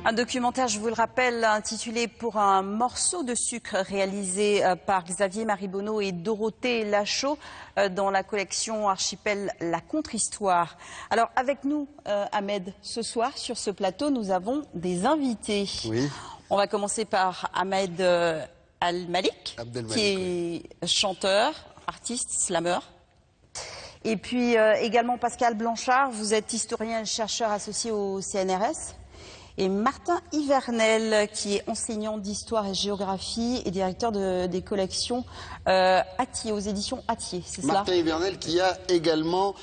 Un documentaire, je vous le rappelle, intitulé Pour un morceau de sucre, réalisé par Xavier Maribonneau et Dorothée Lachaud dans la collection Archipel La Contre-Histoire. Alors avec nous, Ahmed, ce soir sur ce plateau, nous avons des invités. Oui. On va commencer par Ahmed Al-Malik, qui est chanteur, artiste, slammer. Et puis également Pascal Blanchard, vous êtes historien et chercheur associé au CNRS. Et Martin Ivernel, qui est enseignant d'histoire et géographie et directeur des collections Attier, aux éditions Attier, c'est cela? Martin Ivernel qui a également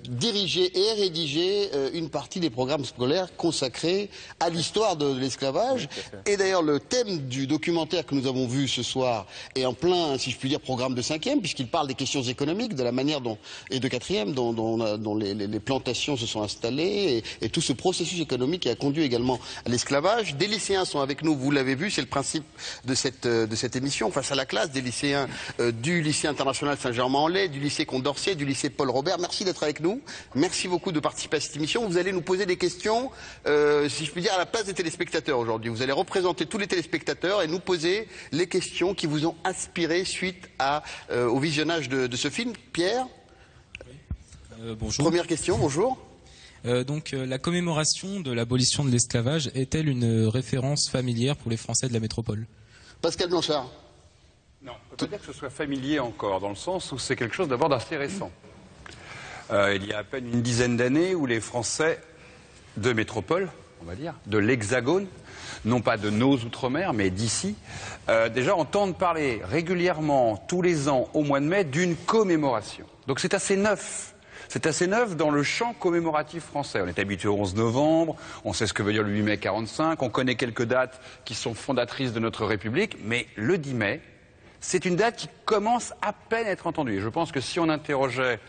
dirigé et rédigé une partie des programmes scolaires consacrés à l'histoire de l'esclavage. Et d'ailleurs, le thème du documentaire que nous avons vu ce soir est en plein, si je puis dire, programme de 5e, puisqu'il parle des questions économiques, de la manière dont, et de 4e, dont les plantations se sont installées, et tout ce processus économique qui a conduit également à l'esclavage. Des lycéens sont avec nous, vous l'avez vu, c'est le principe de cette émission, face à la classe, des lycéens du lycée international Saint-Germain-en-Laye, du lycée Condorcet, du lycée Paul Robert. Merci d'être avec nous, merci beaucoup de participer à cette émission. Vous allez nous poser des questions, si je puis dire, à la place des téléspectateurs aujourd'hui. Vous allez représenter tous les téléspectateurs et nous poser les questions qui vous ont inspiré suite au visionnage de ce film. Pierre, bonjour. Première question, bonjour. La commémoration de l'abolition de l'esclavage est-elle une référence familière pour les Français de la métropole? Pascal Blanchard. Non, on ne peut pas dire que ce soit familier encore, dans le sens où c'est quelque chose d'abord d'assez récent. Il y a à peine une dizaine d'années où les Français de métropole, on va dire, de l'Hexagone, non pas de nos outre-mer, mais d'ici, déjà entendent parler régulièrement, tous les ans, au mois de mai, d'une commémoration. Donc c'est assez neuf. C'est assez neuf dans le champ commémoratif français. On est habitué au 11 novembre, on sait ce que veut dire le 8 mai 45, on connaît quelques dates qui sont fondatrices de notre République, mais le 10 mai, c'est une date qui commence à peine à être entendue. Et je pense que si on interrogeait,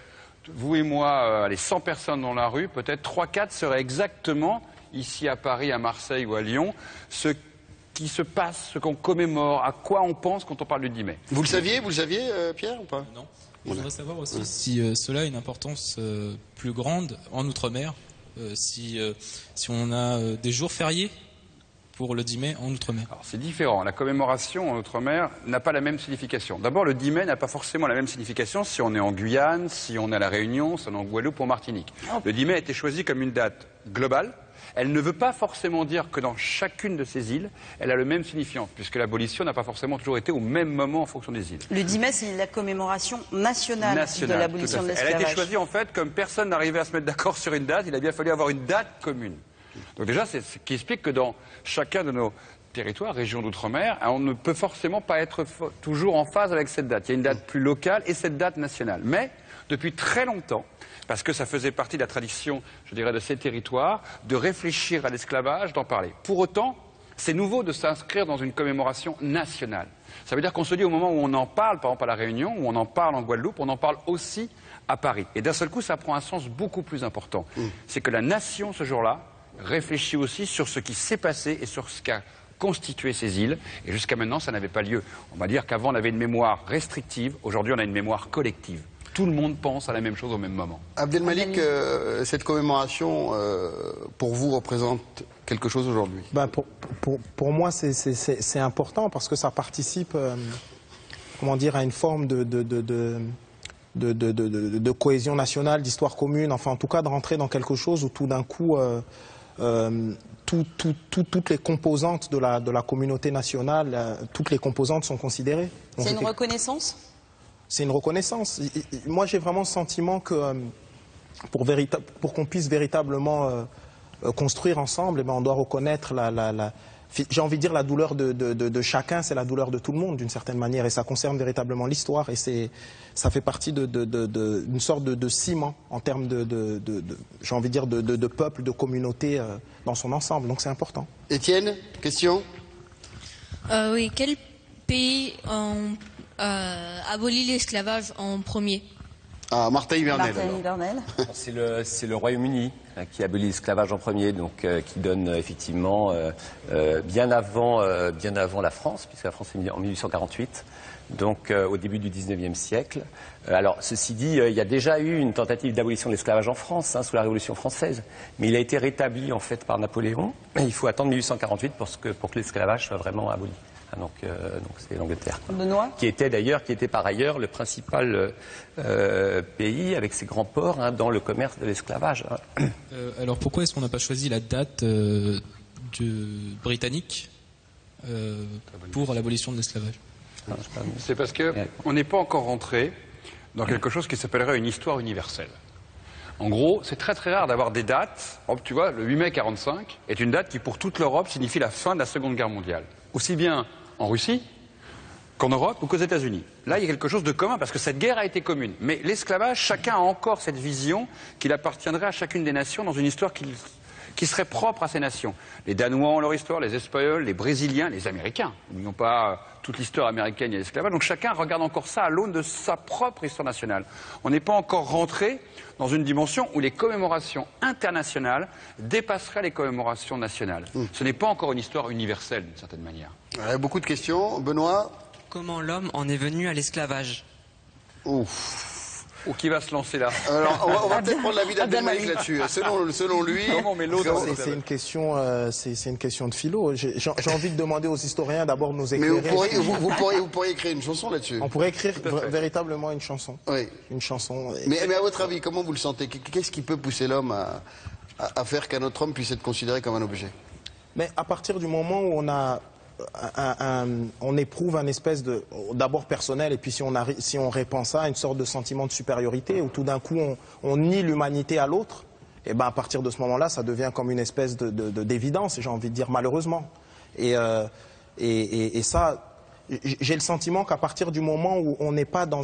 vous et moi, les 100 personnes dans la rue, peut-être 3-4 seraient exactement, ici à Paris, à Marseille ou à Lyon, ce qui se passe, ce qu'on commémore, à quoi on pense quand on parle du 10 mai. Vous le saviez, Pierre, ou pas? Non. Je voudrais savoir aussi si cela a une importance plus grande en Outre-mer, si on a des jours fériés pour le 10 mai en Outre-mer. Alors c'est différent, la commémoration en Outre-mer n'a pas la même signification. D'abord, le 10 mai n'a pas forcément la même signification si on est en Guyane, si on est à La Réunion, si on est en Guadeloupe ou en Martinique. Le 10 mai a été choisi comme une date globale. Elle ne veut pas forcément dire que dans chacune de ces îles, elle a le même signifiant, puisque l'abolition n'a pas forcément toujours été au même moment en fonction des îles. Le 10 mai, c'est la commémoration nationale de l'abolition de l'esclavage. Elle a été choisie en fait, comme personne n'arrivait à se mettre d'accord sur une date, il a bien fallu avoir une date commune. Donc déjà, c'est ce qui explique que dans chacun de nos territoires, régions d'outre-mer, on ne peut forcément pas être toujours en phase avec cette date. Il y a une date plus locale et cette date nationale. Mais depuis très longtemps, parce que ça faisait partie de la tradition, je dirais, de ces territoires, de réfléchir à l'esclavage, d'en parler. Pour autant, c'est nouveau de s'inscrire dans une commémoration nationale. Ça veut dire qu'on se dit au moment où on en parle, par exemple à La Réunion, où on en parle en Guadeloupe, on en parle aussi à Paris. Et d'un seul coup, ça prend un sens beaucoup plus important. C'est que la nation, ce jour-là, réfléchit aussi sur ce qui s'est passé et sur ce qu'a constitué ces îles. Et jusqu'à maintenant, ça n'avait pas lieu. On va dire qu'avant, on avait une mémoire restrictive. Aujourd'hui, on a une mémoire collective. Tout le monde pense à la même chose au même moment. Abdelmalik, cette commémoration, pour vous, représente quelque chose aujourd'hui? Pour moi, c'est important parce que ça participe, comment dire, à une forme de cohésion nationale, d'histoire commune, enfin en tout cas de rentrer dans quelque chose où tout d'un coup, toutes les composantes de la communauté nationale, toutes les composantes sont considérées. C'est une reconnaissance? C'est une reconnaissance. Moi, j'ai vraiment le sentiment que pour qu'on puisse véritablement construire ensemble, on doit reconnaître j'ai envie de dire la douleur de chacun, c'est la douleur de tout le monde d'une certaine manière, et ça concerne véritablement l'histoire, et ça fait partie d'une sorte de ciment en termes j'ai envie de dire de peuple, de communauté dans son ensemble. Donc c'est important. Étienne, question? Oui, quel pays aboli l'esclavage en premier? Ah, Martin Hivernel. C'est le Royaume-Uni qui abolit l'esclavage en premier, donc qui donne effectivement bien avant la France, puisque la France est née en 1848, donc au début du 19e siècle. Alors, ceci dit, il y a déjà eu une tentative d'abolition de l'esclavage en France, sous la Révolution française, mais il a été rétabli en fait par Napoléon. Il faut attendre 1848 pour que l'esclavage soit vraiment aboli. Donc c'est l'Angleterre, qui était par ailleurs le principal pays avec ses grands ports dans le commerce de l'esclavage. Alors pourquoi est-ce qu'on n'a pas choisi la date britannique pour l'abolition de l'esclavage? C'est parce qu'on n'est pas encore rentré dans quelque chose qui s'appellerait une histoire universelle. En gros, c'est très très rare d'avoir des dates. Tu vois, le 8 mai 1945 est une date qui pour toute l'Europe signifie la fin de la Seconde Guerre mondiale. Aussi bien en Russie qu'en Europe ou qu'aux États-Unis. Là, il y a quelque chose de commun, parce que cette guerre a été commune. Mais l'esclavage, chacun a encore cette vision qu'il appartiendrait à chacune des nations dans une histoire qui serait propre à ces nations. Les Danois ont leur histoire, les Espagnols, les Brésiliens, les Américains. Ils n'ont pas toute l'histoire américaine et l'esclavage. Donc chacun regarde encore ça à l'aune de sa propre histoire nationale. On n'est pas encore rentré dans une dimension où les commémorations internationales dépasseraient les commémorations nationales. Ce n'est pas encore une histoire universelle, d'une certaine manière. Beaucoup de questions. Benoît? Comment l'homme en est venu à l'esclavage? Ouf. Ou qui va se lancer là? Alors, on va peut-être prendre l'avis d'Abdelmalek là-dessus. Selon lui, c'est une question de philo. J'ai envie de demander aux historiens d'abord de nous éclairer. Mais vous pourriez écrire une chanson là-dessus. On pourrait écrire véritablement une chanson. Oui. Une chanson. Mais à votre avis, comment vous le sentez? Qu'est-ce qui peut pousser l'homme à faire qu'un autre homme puisse être considéré comme un objet? Mais à partir du moment où on éprouve un espèce de, d'abord personnel, et puis si on répand ça à une sorte de sentiment de supériorité, où tout d'un coup on nie l'humanité à l'autre, et ben à partir de ce moment-là, ça devient comme une espèce d'évidence, j'ai envie de dire malheureusement. Et ça, j'ai le sentiment qu'à partir du moment où on n'est pas dans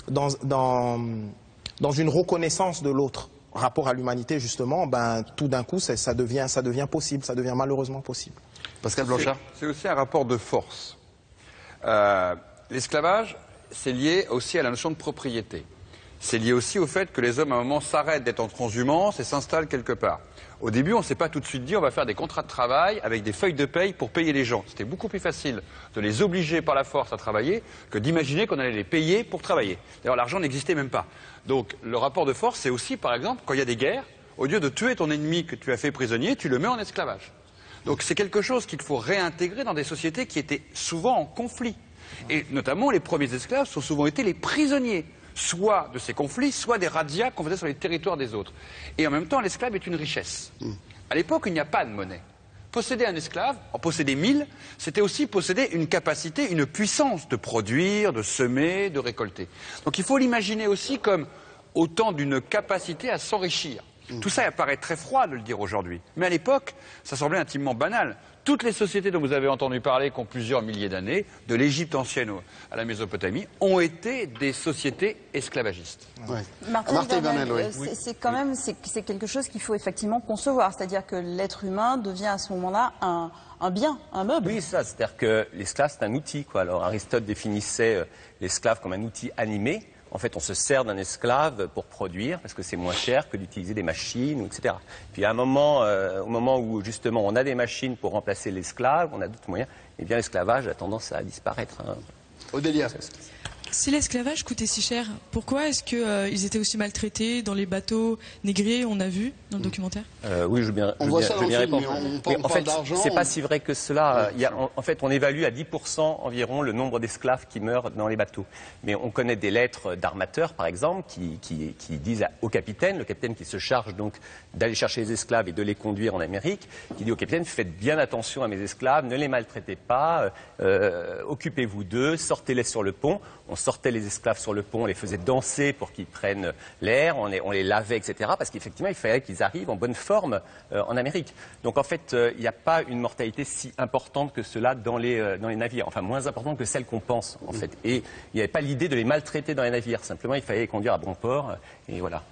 dans une reconnaissance de l'autre, rapport à l'humanité justement, ben tout d'un coup ça devient possible, ça devient malheureusement possible. Pascal Blanchard. C'est aussi un rapport de force. L'esclavage, c'est lié aussi à la notion de propriété. C'est lié aussi au fait que les hommes, à un moment, s'arrêtent d'être en transhumance et s'installent quelque part. Au début, on ne s'est pas tout de suite dit on va faire des contrats de travail avec des feuilles de paye pour payer les gens. C'était beaucoup plus facile de les obliger par la force à travailler que d'imaginer qu'on allait les payer pour travailler. D'ailleurs, l'argent n'existait même pas. Donc, le rapport de force, c'est aussi, par exemple, quand il y a des guerres, au lieu de tuer ton ennemi que tu as fait prisonnier, tu le mets en esclavage. Donc, c'est quelque chose qu'il faut réintégrer dans des sociétés qui étaient souvent en conflit. Et notamment, les premiers esclaves ont souvent été les prisonniers, soit de ces conflits, soit des razzias qu'on faisait sur les territoires des autres. Et en même temps, l'esclave est une richesse. À l'époque, il n'y a pas de monnaie. Posséder un esclave, en posséder 1000, c'était aussi posséder une capacité, une puissance de produire, de semer, de récolter. Donc il faut l'imaginer aussi comme autant d'une capacité à s'enrichir. Tout ça apparaît très froid de le dire aujourd'hui. Mais à l'époque, ça semblait intimement banal. Toutes les sociétés dont vous avez entendu parler, qui ont plusieurs milliers d'années, de l'Égypte ancienne à la Mésopotamie, ont été des sociétés esclavagistes. Ouais. Martin Hivernel, c'est quand même c'est quelque chose qu'il faut effectivement concevoir. C'est-à-dire que l'être humain devient à ce moment-là un bien, un meuble. Oui, ça. C'est-à-dire que l'esclave, c'est un outil, quoi. Alors Aristote définissait l'esclave comme un outil animé. En fait, on se sert d'un esclave pour produire, parce que c'est moins cher que d'utiliser des machines, etc. Puis à un moment, au moment où justement on a des machines pour remplacer l'esclave, on a d'autres moyens, eh bien l'esclavage a tendance à disparaître. Odélia. Si l'esclavage coûtait si cher, pourquoi est-ce qu'ils étaient aussi maltraités dans les bateaux négriers, on a vu dans le documentaire? Oui, je veux bien répondre. En fait, c'est pas si vrai que cela. En fait, on évalue à 10% environ le nombre d'esclaves qui meurent dans les bateaux. Mais on connaît des lettres d'armateurs, par exemple, qui disent au capitaine, le capitaine qui se charge donc d'aller chercher les esclaves et de les conduire en Amérique, qui dit au capitaine, faites bien attention à mes esclaves, ne les maltraitez pas, occupez-vous d'eux, sortez-les sur le pont. On sortait les esclaves sur le pont, on les faisait danser pour qu'ils prennent l'air, on les lavait, etc. Parce qu'effectivement, il fallait qu'ils arrivent en bonne forme en Amérique. Donc en fait, il n'y a pas une mortalité si importante que cela dans les navires. Enfin, moins importante que celle qu'on pense, en fait. Et il n'y avait pas l'idée de les maltraiter dans les navires. Simplement, il fallait les conduire à bon port. Et voilà.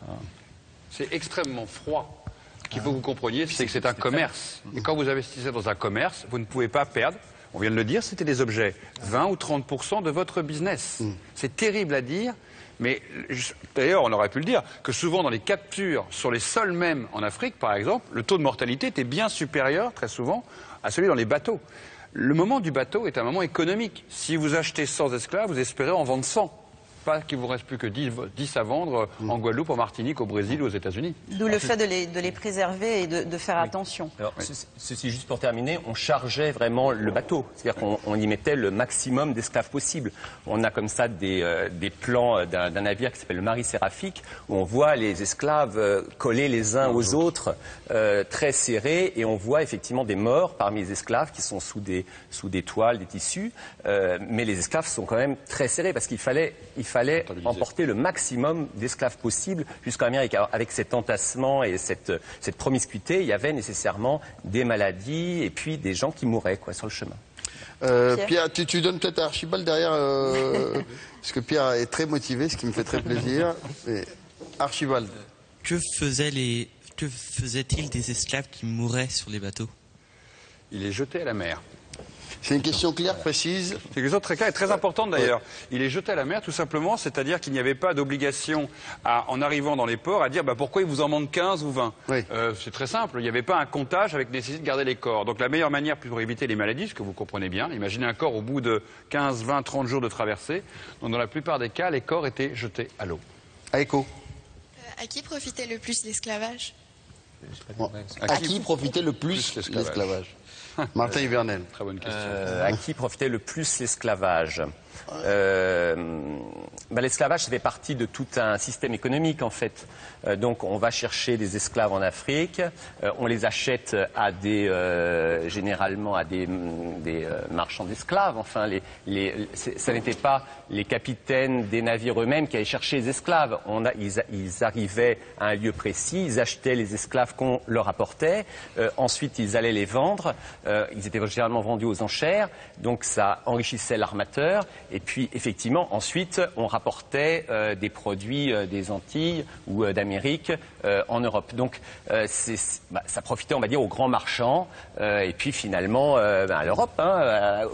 C'est extrêmement froid. Ce qu'il faut que vous compreniez, c'est que c'est un commerce. Et quand vous investissez dans un commerce, vous ne pouvez pas perdre. On vient de le dire, c'était des objets. 20 ou 30% de votre business. C'est terrible à dire, Mais d'ailleurs, on aurait pu le dire, que souvent dans les captures sur les sols même en Afrique, par exemple, le taux de mortalité était bien supérieur, très souvent, à celui dans les bateaux. Le moment du bateau est un moment économique. Si vous achetez 100 esclaves, vous espérez en vendre 100. Pas qu'il vous reste plus que 10 à vendre en Guadeloupe, en Martinique, au Brésil ou aux États-Unis. D'où le fait de les préserver et de faire attention. Alors, ceci juste pour terminer, on chargeait vraiment le bateau, c'est-à-dire qu'on y mettait le maximum d'esclaves possible. On a comme ça des plans d'un navire qui s'appelle le Marie Séraphique, où on voit les esclaves collés les uns aux autres, très serrés, et on voit effectivement des morts parmi les esclaves qui sont sous des toiles, des tissus, mais les esclaves sont quand même très serrés parce qu'il fallait emporter le maximum d'esclaves possible jusqu'en Amérique. Alors, avec cet entassement et cette promiscuité, il y avait nécessairement des maladies et puis des gens qui mouraient sur le chemin. Pierre, tu donnes peut-être à Archibald derrière, parce que Pierre est très motivé, ce qui me fait très plaisir. Et Archibald. Que faisaient-ils des esclaves qui mouraient sur les bateaux? Il les jetait à la mer. C'est une question claire, précise. C'est une question très claire et très importante d'ailleurs. Il est jeté à la mer tout simplement, c'est-à-dire qu'il n'y avait pas d'obligation en arrivant dans les ports à dire pourquoi il vous en manque 15 ou 20. Oui. C'est très simple, il n'y avait pas un comptage avec nécessité de garder les corps. Donc la meilleure manière pour éviter les maladies, ce que vous comprenez bien, imaginez un corps au bout de 15, 20, 30 jours de traversée. Donc dans la plupart des cas, les corps étaient jetés à l'eau. Aiko. À qui profitait le plus l'esclavage? À qui profitait le plus l'esclavage? Martin Hivernel. Très bonne question. À qui profitait le plus l'esclavage? L'esclavage, ça fait partie de tout un système économique, en fait. Donc, on va chercher des esclaves en Afrique, on les achète à généralement à des marchands d'esclaves. Enfin, ça n'était pas les capitaines des navires eux-mêmes qui allaient chercher les esclaves. Ils arrivaient à un lieu précis, ils achetaient les esclaves qu'on leur apportait. Ensuite, ils allaient les vendre. Ils étaient généralement vendus aux enchères. Donc, ça enrichissait l'armateur. Et puis, effectivement, ensuite, on rapportait des produits des Antilles ou d'Amérique en Europe. Donc, ça profitait, on va dire, aux grands marchands et puis, finalement, à l'Europe,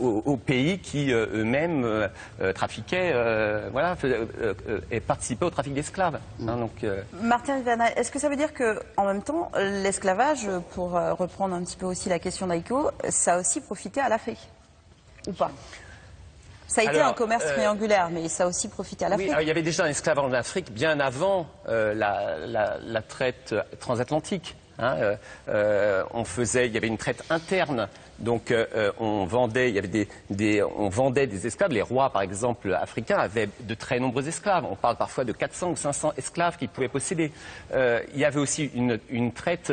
aux pays qui eux-mêmes trafiquaient, et participaient au trafic d'esclaves. Martin Hivernel, est-ce que ça veut dire qu'en même temps, l'esclavage, pour reprendre un petit peu aussi la question d'Aiko, ça a aussi profité à l'Afrique? Ou pas? Ça a été un commerce triangulaire, mais ça a aussi profité à l'Afrique. Oui, il y avait déjà un esclavage en Afrique bien avant la traite transatlantique. Il y avait une traite interne. Donc on vendait des esclaves. Les rois, par exemple, africains, avaient de très nombreux esclaves. On parle parfois de 400 ou 500 esclaves qu'ils pouvaient posséder. Il y avait aussi une traite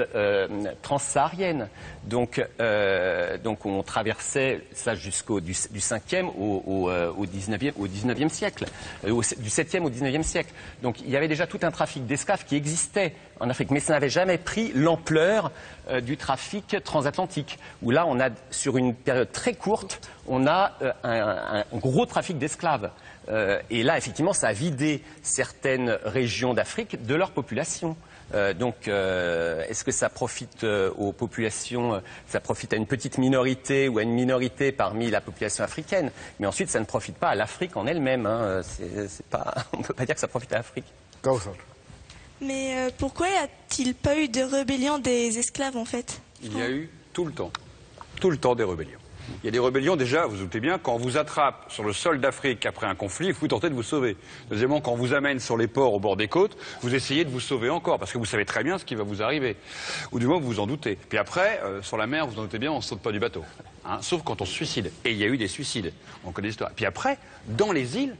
transsaharienne. Donc on traversait ça jusqu'au du 5e au 19e siècle, du 7e au 19e siècle. Donc il y avait déjà tout un trafic d'esclaves qui existait en Afrique, mais ça n'avait jamais pris l'ampleur du trafic transatlantique, où là on a, sur une période très courte, on a un gros trafic d'esclaves. Et là, effectivement, ça a vidé certaines régions d'Afrique de leur population. Est-ce que ça profite aux populations, ça profite à une petite minorité ou à une minorité parmi la population africaine? Mais ensuite, ça ne profite pas à l'Afrique en elle-même. On ne peut pas dire que ça profite à l'Afrique. Mais pourquoi n'y a-t-il pas eu de rébellion des esclaves, en fait? Il y a eu tout le temps des rébellions. Il y a des rébellions, déjà, vous vous doutez bien, quand on vous attrape sur le sol d'Afrique après un conflit, vous tentez de vous sauver. Deuxièmement, quand on vous amène sur les ports au bord des côtes, vous essayez de vous sauver encore, parce que vous savez très bien ce qui va vous arriver. Ou du moins, vous vous en doutez. Puis après, sur la mer, vous en doutez bien, on ne saute pas du bateau. Sauf quand on se suicide. Et il y a eu des suicides. On connaît l'histoire. Puis après, dans les îles,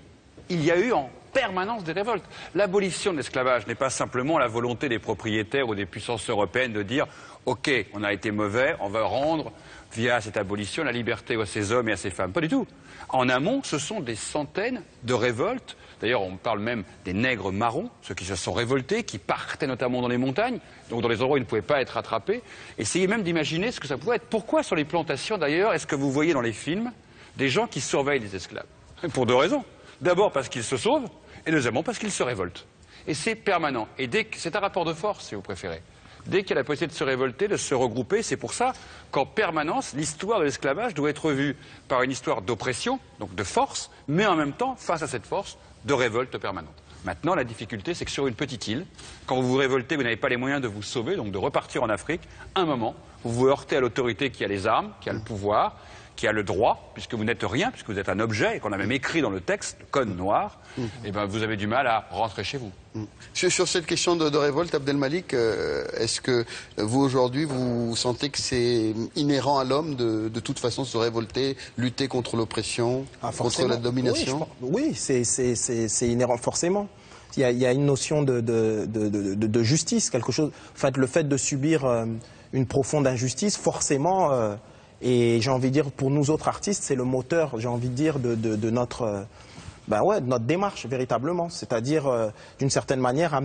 il y a eu en permanence des révoltes. L'abolition de l'esclavage n'est pas simplement la volonté des propriétaires ou des puissances européennes de dire « Ok, on a été mauvais, on va rendre, via cette abolition, la liberté à ces hommes et à ces femmes ». Pas du tout. En amont, ce sont des centaines de révoltes. D'ailleurs, on parle même des nègres marrons, ceux qui se sont révoltés, qui partaient notamment dans les montagnes, donc dans les endroits où ils ne pouvaient pas être attrapés. Essayez même d'imaginer ce que ça pouvait être. Pourquoi sur les plantations, d'ailleurs, est-ce que vous voyez dans les films des gens qui surveillent les esclaves? Pour deux raisons. D'abord parce qu'ils se sauvent, et deuxièmement parce qu'ils se révoltent. Et c'est permanent. Et c'est un rapport de force, si vous préférez. Dès qu'il y a la possibilité de se révolter, de se regrouper, c'est pour ça qu'en permanence, l'histoire de l'esclavage doit être vue par une histoire d'oppression, donc de force, mais en même temps, face à cette force, de révolte permanente. Maintenant, la difficulté, c'est que sur une petite île, quand vous vous révoltez, vous n'avez pas les moyens de vous sauver, donc de repartir en Afrique, un moment, vous vous heurtez à l'autorité qui a les armes, qui a le pouvoir, qui a le droit, puisque vous n'êtes rien, puisque vous êtes un objet, et qu'on a même écrit dans le texte, le code noir, et ben vous avez du mal à rentrer chez vous. Sur cette question de révolte, Abdelmalik, est-ce que vous, aujourd'hui, vous sentez que c'est inhérent à l'homme de toute façon se révolter, lutter contre l'oppression, contre la domination? Oui, c'est inhérent forcément. Il y a une notion de justice, quelque chose. En fait, le fait de subir une profonde injustice, forcément... et j'ai envie de dire, pour nous autres artistes, c'est le moteur, j'ai envie de dire, de notre démarche, véritablement. C'est-à-dire, d'une certaine manière,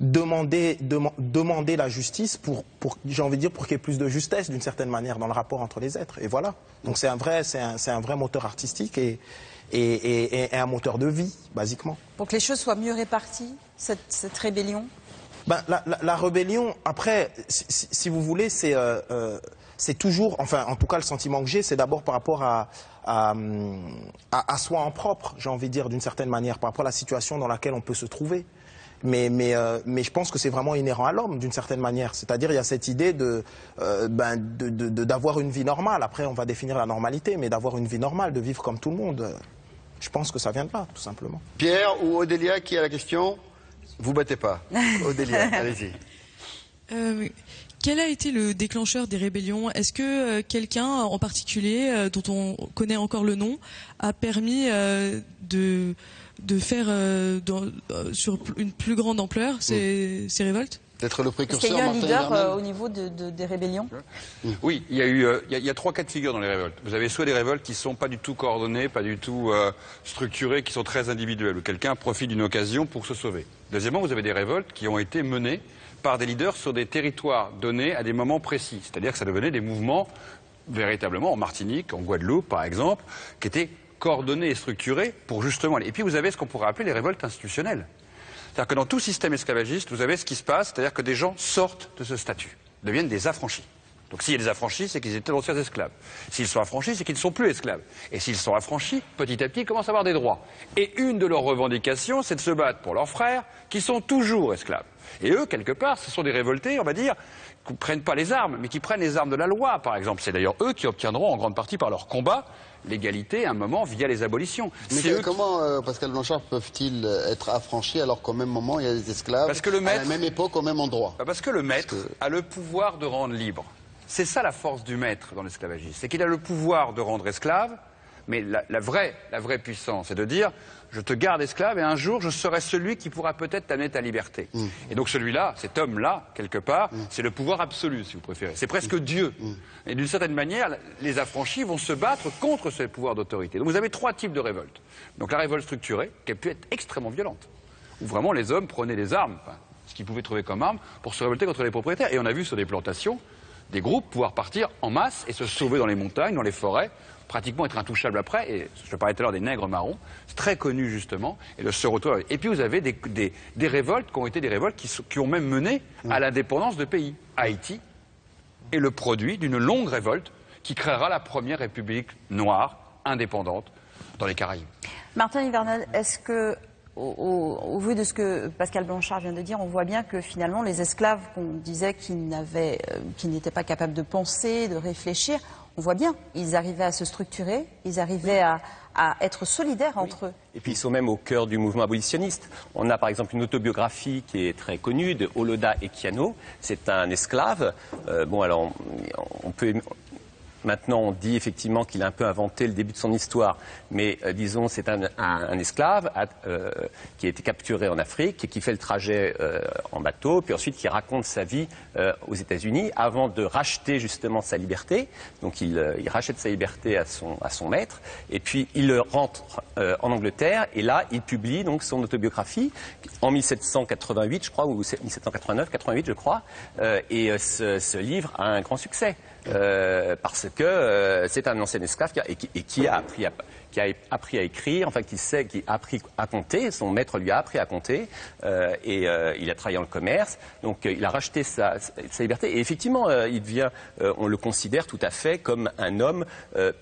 demander la justice pour j'ai envie de dire, pour qu'il y ait plus de justesse, d'une certaine manière, dans le rapport entre les êtres. Et voilà. Donc c'est un vrai moteur artistique et un moteur de vie, basiquement. Pour que les choses soient mieux réparties, cette rébellion? La rébellion, après, si vous voulez, c'est toujours, enfin, en tout cas, le sentiment que j'ai, c'est d'abord par rapport à soi en propre, j'ai envie de dire, d'une certaine manière, par rapport à la situation dans laquelle on peut se trouver. Mais je pense que c'est vraiment inhérent à l'homme, d'une certaine manière. C'est-à-dire, il y a cette idée d'avoir une vie normale. Après, on va définir la normalité, mais d'avoir une vie normale, de vivre comme tout le monde. Je pense que ça vient de là, tout simplement. Pierre ou Odélia, qui a la question? Vous battez pas. Odélia, allez-y. Quel a été le déclencheur des rébellions? Est-ce que quelqu'un en particulier, dont on connaît encore le nom, a permis de faire sur une plus grande ampleur ces révoltes? D'être le précurseur. Est-ce qu'il y a un leader au niveau des rébellions? Oui, il y a trois cas de figure dans les révoltes. Vous avez soit des révoltes qui ne sont pas du tout coordonnées, pas du tout structurées, qui sont très individuelles, où quelqu'un profite d'une occasion pour se sauver. Deuxièmement, vous avez des révoltes qui ont été menées par des leaders sur des territoires donnés à des moments précis. C'est-à-dire que ça devenait des mouvements, véritablement, en Martinique, en Guadeloupe, par exemple, qui étaient coordonnés et structurés pour justement aller. Et puis vous avez ce qu'on pourrait appeler les révoltes institutionnelles. C'est-à-dire que dans tout système esclavagiste, vous avez ce qui se passe, c'est-à-dire que des gens sortent de ce statut, deviennent des affranchis. Donc s'il y a des affranchis, c'est qu'ils étaient d'anciens esclaves. S'ils sont affranchis, c'est qu'ils ne sont plus esclaves. Et s'ils sont affranchis, petit à petit, ils commencent à avoir des droits. Et une de leurs revendications, c'est de se battre pour leurs frères, qui sont toujours esclaves. Et eux, quelque part, ce sont des révoltés, on va dire, qui ne prennent pas les armes, mais qui prennent les armes de la loi, par exemple. C'est d'ailleurs eux qui obtiendront, en grande partie par leur combat, l'égalité à un moment via les abolitions. Mais comment, Pascal Blanchard, peuvent-ils être affranchis alors qu'au même moment, il y a des esclaves, à la même époque, au même endroit? Parce que le maître a le pouvoir de rendre libre. C'est ça la force du maître dans l'esclavagisme, c'est qu'il a le pouvoir de rendre esclave, mais la vraie puissance, c'est de dire je te garde esclave et un jour je serai celui qui pourra peut-être t'amener ta liberté. Et donc celui-là, cet homme-là, quelque part, c'est le pouvoir absolu, si vous préférez. C'est presque Dieu. Et d'une certaine manière, les affranchis vont se battre contre ce pouvoir d'autorité. Donc vous avez trois types de révoltes. Donc la révolte structurée, qui a pu être extrêmement violente, où vraiment les hommes prenaient des armes, ce qu'ils pouvaient trouver comme armes, pour se révolter contre les propriétaires. Et on a vu sur des plantations des groupes pouvoir partir en masse et se sauver dans les montagnes, dans les forêts, pratiquement être intouchables après. Et je parlais tout à l'heure des nègres marrons, c'est très connu justement, et de se retrouver. Et puis vous avez des révoltes qui ont été des révoltes qui ont même mené à l'indépendance de pays. Haïti est le produit d'une longue révolte qui créera la première république noire, indépendante, dans les Caraïbes. Martin Hivernal, est-ce que, au vu de ce que Pascal Blanchard vient de dire, on voit bien que finalement les esclaves qu'on disait qui n'étaient pas capables de penser, de réfléchir, on voit bien, ils arrivaient à se structurer, ils arrivaient à être solidaires entre eux. Et puis ils sont même au cœur du mouvement abolitionniste. On a par exemple une autobiographie qui est très connue de Oloda Equiano. C'est un esclave. Alors on peut... Maintenant, on dit effectivement qu'il a un peu inventé le début de son histoire, mais disons c'est un esclave qui a été capturé en Afrique et qui fait le trajet en bateau, puis ensuite qui raconte sa vie aux États-Unis avant de racheter justement sa liberté. Donc il rachète sa liberté à son maître, et puis il rentre en Angleterre, et là il publie donc son autobiographie en 1788, je crois, ou 1789-88, je crois, et ce livre a un grand succès. Parce que c'est un ancien esclave qui a appris à écrire, enfin qui a appris à compter, son maître lui a appris à compter, et il a travaillé dans le commerce, donc il a racheté sa liberté, et effectivement il devient, on le considère tout à fait comme un homme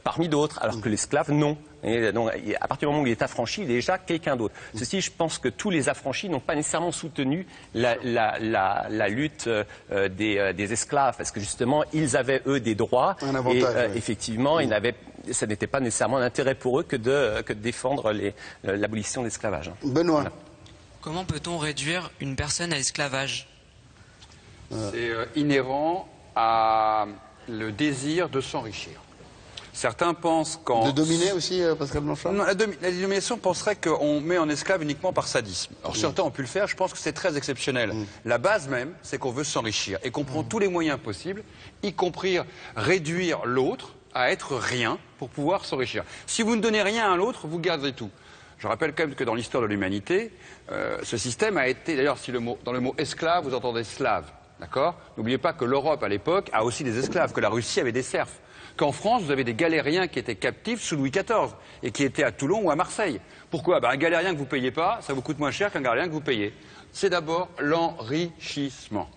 parmi d'autres, alors que l'esclave non. Et donc, à partir du moment où il est affranchi, il est déjà quelqu'un d'autre. Ceci, je pense que tous les affranchis n'ont pas nécessairement soutenu la lutte des esclaves, parce que justement, ils avaient, eux, des droits. Un avantage, et effectivement, ça n'était pas nécessairement un intérêt pour eux que de défendre l'abolition de l'esclavage. Benoît. Voilà. Comment peut-on réduire une personne à l'esclavage? C'est inhérent à le désir de s'enrichir. Certains pensent qu'en... De dominer aussi, Pascal Blanchard? Non, la domination penserait qu'on met en esclave uniquement par sadisme. Alors certains ont pu le faire, je pense que c'est très exceptionnel. La base même, c'est qu'on veut s'enrichir et qu'on prend tous les moyens possibles, y compris réduire l'autre à être rien pour pouvoir s'enrichir. Si vous ne donnez rien à l'autre, vous gardez tout. Je rappelle quand même que dans l'histoire de l'humanité, ce système a été, d'ailleurs, si dans le mot esclave, vous entendez slave, d'accord? N'oubliez pas que l'Europe, à l'époque, a aussi des esclaves, que la Russie avait des serfs, qu'en France, vous avez des galériens qui étaient captifs sous Louis XIV et qui étaient à Toulon ou à Marseille. Pourquoi? Un galérien que vous ne payez pas, ça vous coûte moins cher qu'un galérien que vous payez. C'est d'abord l'enrichissement.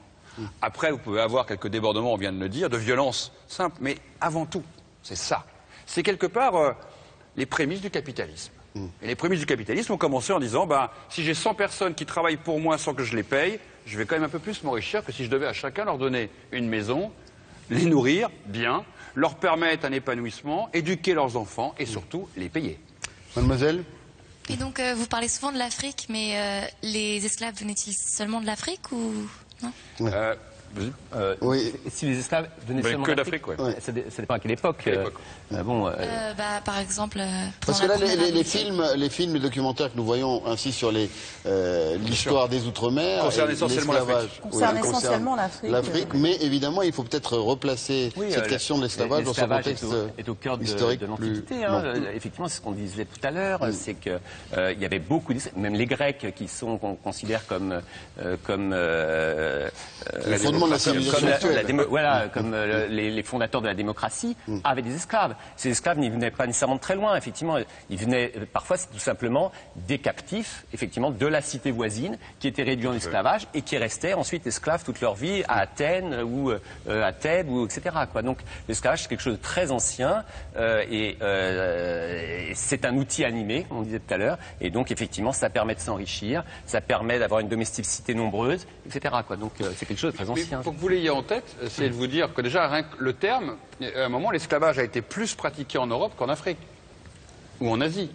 Après, vous pouvez avoir quelques débordements, on vient de le dire, de violence simple, mais avant tout, c'est ça. C'est quelque part les prémices du capitalisme. Et les prémices du capitalisme ont commencé en disant, si j'ai 100 personnes qui travaillent pour moi sans que je les paye, je vais quand même un peu plus m'enrichir que si je devais à chacun leur donner une maison, les nourrir bien, leur permettre un épanouissement, éduquer leurs enfants et surtout les payer. Mademoiselle? Et donc, vous parlez souvent de l'Afrique, mais les esclaves venaient-ils seulement de l'Afrique ou non? Oui. Si les esclaves venaient seulement d'Afrique, ça dépend à quelle époque. Par exemple, parce que là, les films et documentaires que nous voyons ainsi sur l'histoire des Outre-mer concernent essentiellement l'Afrique. Concernent essentiellement l'Afrique, mais évidemment, il faut peut-être replacer cette question de l'esclavage dans son contexte est au cœur historique de l'Antiquité. Effectivement, c'est ce qu'on disait tout à l'heure, c'est qu'il y avait beaucoup, même les Grecs qu'on considère comme comme les fondateurs de la démocratie avaient des esclaves. Ces esclaves n'y venaient pas nécessairement de très loin, effectivement. Ils venaient, parfois, c'est tout simplement des captifs, effectivement, de la cité voisine, qui étaient réduits en esclavage et qui restaient ensuite esclaves toute leur vie à Athènes ou à Thèbes, etc. Donc, l'esclavage, c'est quelque chose de très ancien et c'est un outil animé, comme on disait tout à l'heure. Et donc, effectivement, ça permet de s'enrichir, ça permet d'avoir une domesticité nombreuse, etc. Donc, c'est quelque chose de très ancien. Il faut que vous l'ayez en tête, c'est de vous dire que déjà, rien que le terme, à un moment, l'esclavage a été plus pratiqué en Europe qu'en Afrique ou en Asie.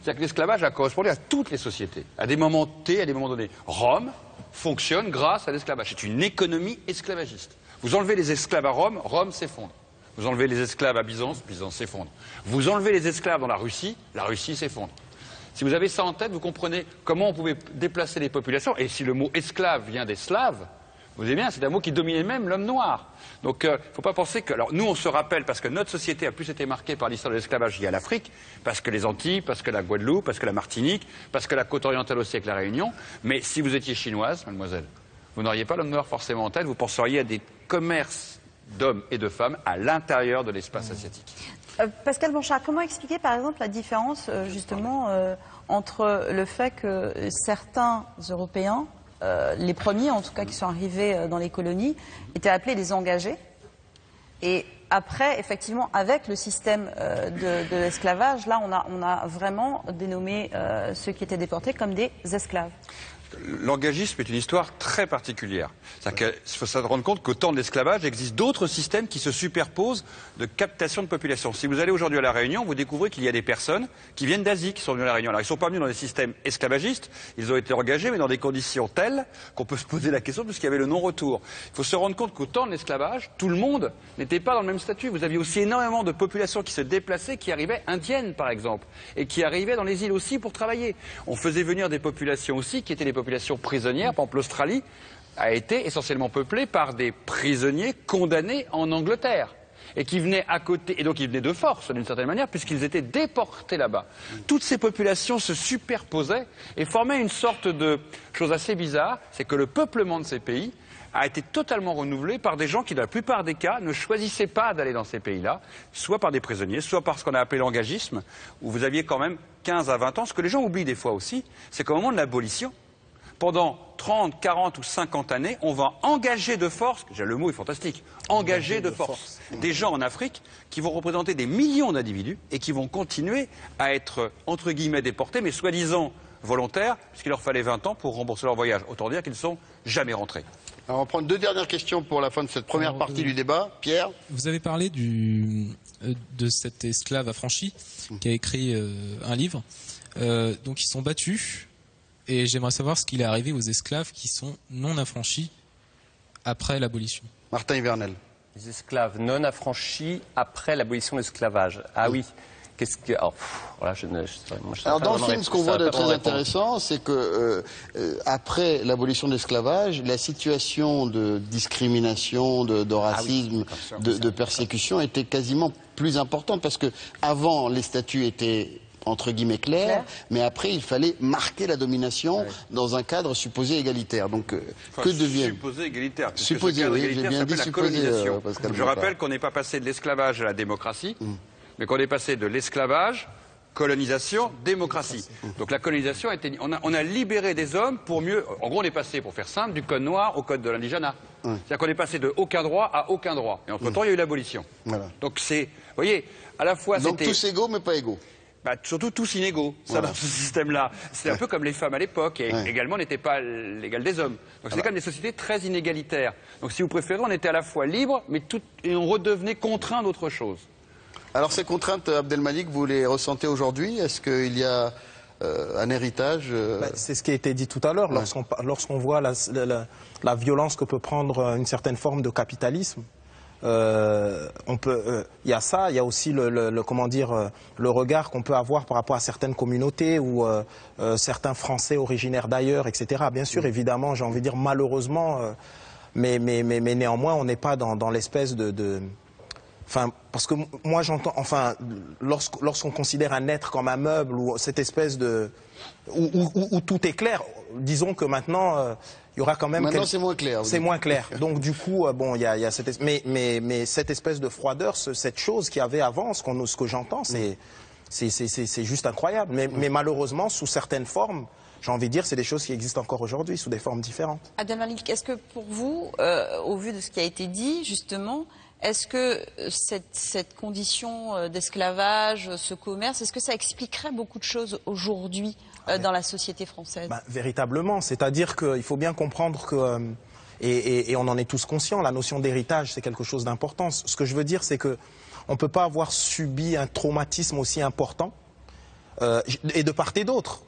C'est-à-dire que l'esclavage a correspondu à toutes les sociétés, à des moments T, à des moments donnés. Rome fonctionne grâce à l'esclavage. C'est une économie esclavagiste. Vous enlevez les esclaves à Rome, Rome s'effondre. Vous enlevez les esclaves à Byzance, Byzance s'effondre. Vous enlevez les esclaves dans la Russie s'effondre. Si vous avez ça en tête, vous comprenez comment on pouvait déplacer les populations. Et si le mot esclave vient des Slaves, vous voyez bien, c'est un mot qui dominait même l'homme noir. Donc, il ne faut pas penser que... Alors, nous, on se rappelle, parce que notre société a plus été marquée par l'histoire de l'esclavage liée à l'Afrique, parce que les Antilles, parce que la Guadeloupe, parce que la Martinique, parce que la côte orientale aussi avec la Réunion. Mais si vous étiez chinoise, mademoiselle, vous n'auriez pas l'homme noir forcément en tête, vous penseriez à des commerces d'hommes et de femmes à l'intérieur de l'espace asiatique. Pascal Blanchard, comment expliquer par exemple la différence justement entre le fait que certains Européens, les premiers en tout cas qui sont arrivés dans les colonies, étaient appelés des engagés, et après effectivement avec le système de l'esclavage, là on a vraiment dénommé ceux qui étaient déportés comme des esclaves. L'engagisme est une histoire très particulière. Il faut se rendre compte qu'au temps de l'esclavage, il existe d'autres systèmes qui se superposent de captation de population. Si vous allez aujourd'hui à La Réunion, vous découvrez qu'il y a des personnes qui viennent d'Asie qui sont venues à La Réunion. Alors, ils ne sont pas venus dans des systèmes esclavagistes, ils ont été engagés, mais dans des conditions telles qu'on peut se poser la question puisqu'il y avait le non-retour. Il faut se rendre compte qu'au temps de l'esclavage, tout le monde n'était pas dans le même statut. Vous aviez aussi énormément de populations qui se déplaçaient, qui arrivaient indiennes, par exemple, et qui arrivaient dans les îles aussi pour travailler. On faisait venir des populations aussi qui étaient des populations prisonnières. Par exemple, l'Australie a été essentiellement peuplée par des prisonniers condamnés en Angleterre et qui venaient à côté, et donc ils venaient de force d'une certaine manière puisqu'ils étaient déportés là-bas. Toutes ces populations se superposaient et formaient une sorte de chose assez bizarre, c'est que le peuplement de ces pays a été totalement renouvelé par des gens qui, dans la plupart des cas, ne choisissaient pas d'aller dans ces pays-là, soit par des prisonniers, soit par ce qu'on a appelé l'engagisme, où vous aviez quand même 15 à 20 ans. Ce que les gens oublient des fois aussi, c'est qu'au moment de l'abolition, pendant 30, 40 ou 50 années, on va engager de force, le mot est fantastique, engager de force des gens en Afrique qui vont représenter des millions d'individus et qui vont continuer à être, entre guillemets, déportés, mais soi-disant volontaires, puisqu'il leur fallait 20 ans pour rembourser leur voyage. Autant dire qu'ils ne sont jamais rentrés. Alors on va prendre 2 dernières questions pour la fin de cette première partie du débat. Pierre ? Vous avez parlé de cet esclave affranchi qui a écrit un livre. Donc ils sont battus. Et j'aimerais savoir ce qu'il est arrivé aux esclaves qui sont non affranchis après l'abolition. Martin Hivernel. Les esclaves non affranchis après l'abolition de l'esclavage. Ah oui. Qu'est-ce que... Alors, alors dans le film, ce qu'on voit de très intéressant, c'est que après l'abolition de l'esclavage, la situation de discrimination, de racisme, de persécution était quasiment plus importante parce que avant les statuts étaient entre guillemets clair, mais après il fallait marquer la domination dans un cadre supposé égalitaire. Donc que devient supposé égalitaire. Supposé, oui, j'ai bien dit supposé. Je rappelle qu'on n'est pas passé de l'esclavage à la démocratie, mais qu'on est passé de l'esclavage, colonisation, démocratie. Donc la colonisation on a libéré des hommes pour mieux. En gros, on est passé, pour faire simple, du code noir au code de l'indigénat. C'est-à-dire qu'on est passé de aucun droit à aucun droit. Et entre-temps, il y a eu l'abolition. Voilà. Donc c'est, vous voyez, à la fois donc tous égaux mais pas égaux. Surtout tous inégaux, ça, dans ce système-là. C'est un peu comme les femmes à l'époque, et également n'étaient pas l'égal des hommes. Donc c'est quand même des sociétés très inégalitaires. Donc si vous préférez, on était à la fois libre, mais et on redevenait contraint d'autre chose. Alors ces contraintes, Abdelmalik, vous les ressentez aujourd'hui? Est-ce qu'il y a un héritage C'est ce qui a été dit tout à l'heure, lorsqu'on voit la violence que peut prendre une certaine forme de capitalisme. Il y a ça, il y a aussi le regard qu'on peut avoir par rapport à certaines communautés ou certains Français originaires d'ailleurs, etc. Bien sûr, évidemment, j'ai envie de dire malheureusement, mais néanmoins, on n'est pas dans l'espèce Enfin, parce que moi j'entends, enfin, lorsqu'on considère un être comme un meuble ou cette espèce où tout est clair, disons que maintenant il y aura quand même. Maintenant c'est moins clair. C'est moins clair. Donc du coup, bon, il y a cette mais cette espèce de froideur, cette chose qu'il y avait avant, ce que j'entends, c'est juste incroyable. Mais malheureusement, sous certaines formes. J'ai envie de dire, c'est des choses qui existent encore aujourd'hui, sous des formes différentes. Abdelmalik, est-ce que pour vous, au vu de ce qui a été dit, justement, est-ce que cette condition d'esclavage, ce commerce, est-ce que ça expliquerait beaucoup de choses aujourd'hui dans la société française? Véritablement, c'est-à-dire qu'il faut bien comprendre que, et on en est tous conscients, la notion d'héritage, c'est quelque chose d'important. Ce que je veux dire, c'est qu'on ne peut pas avoir subi un traumatisme aussi important, et de part et d'autre.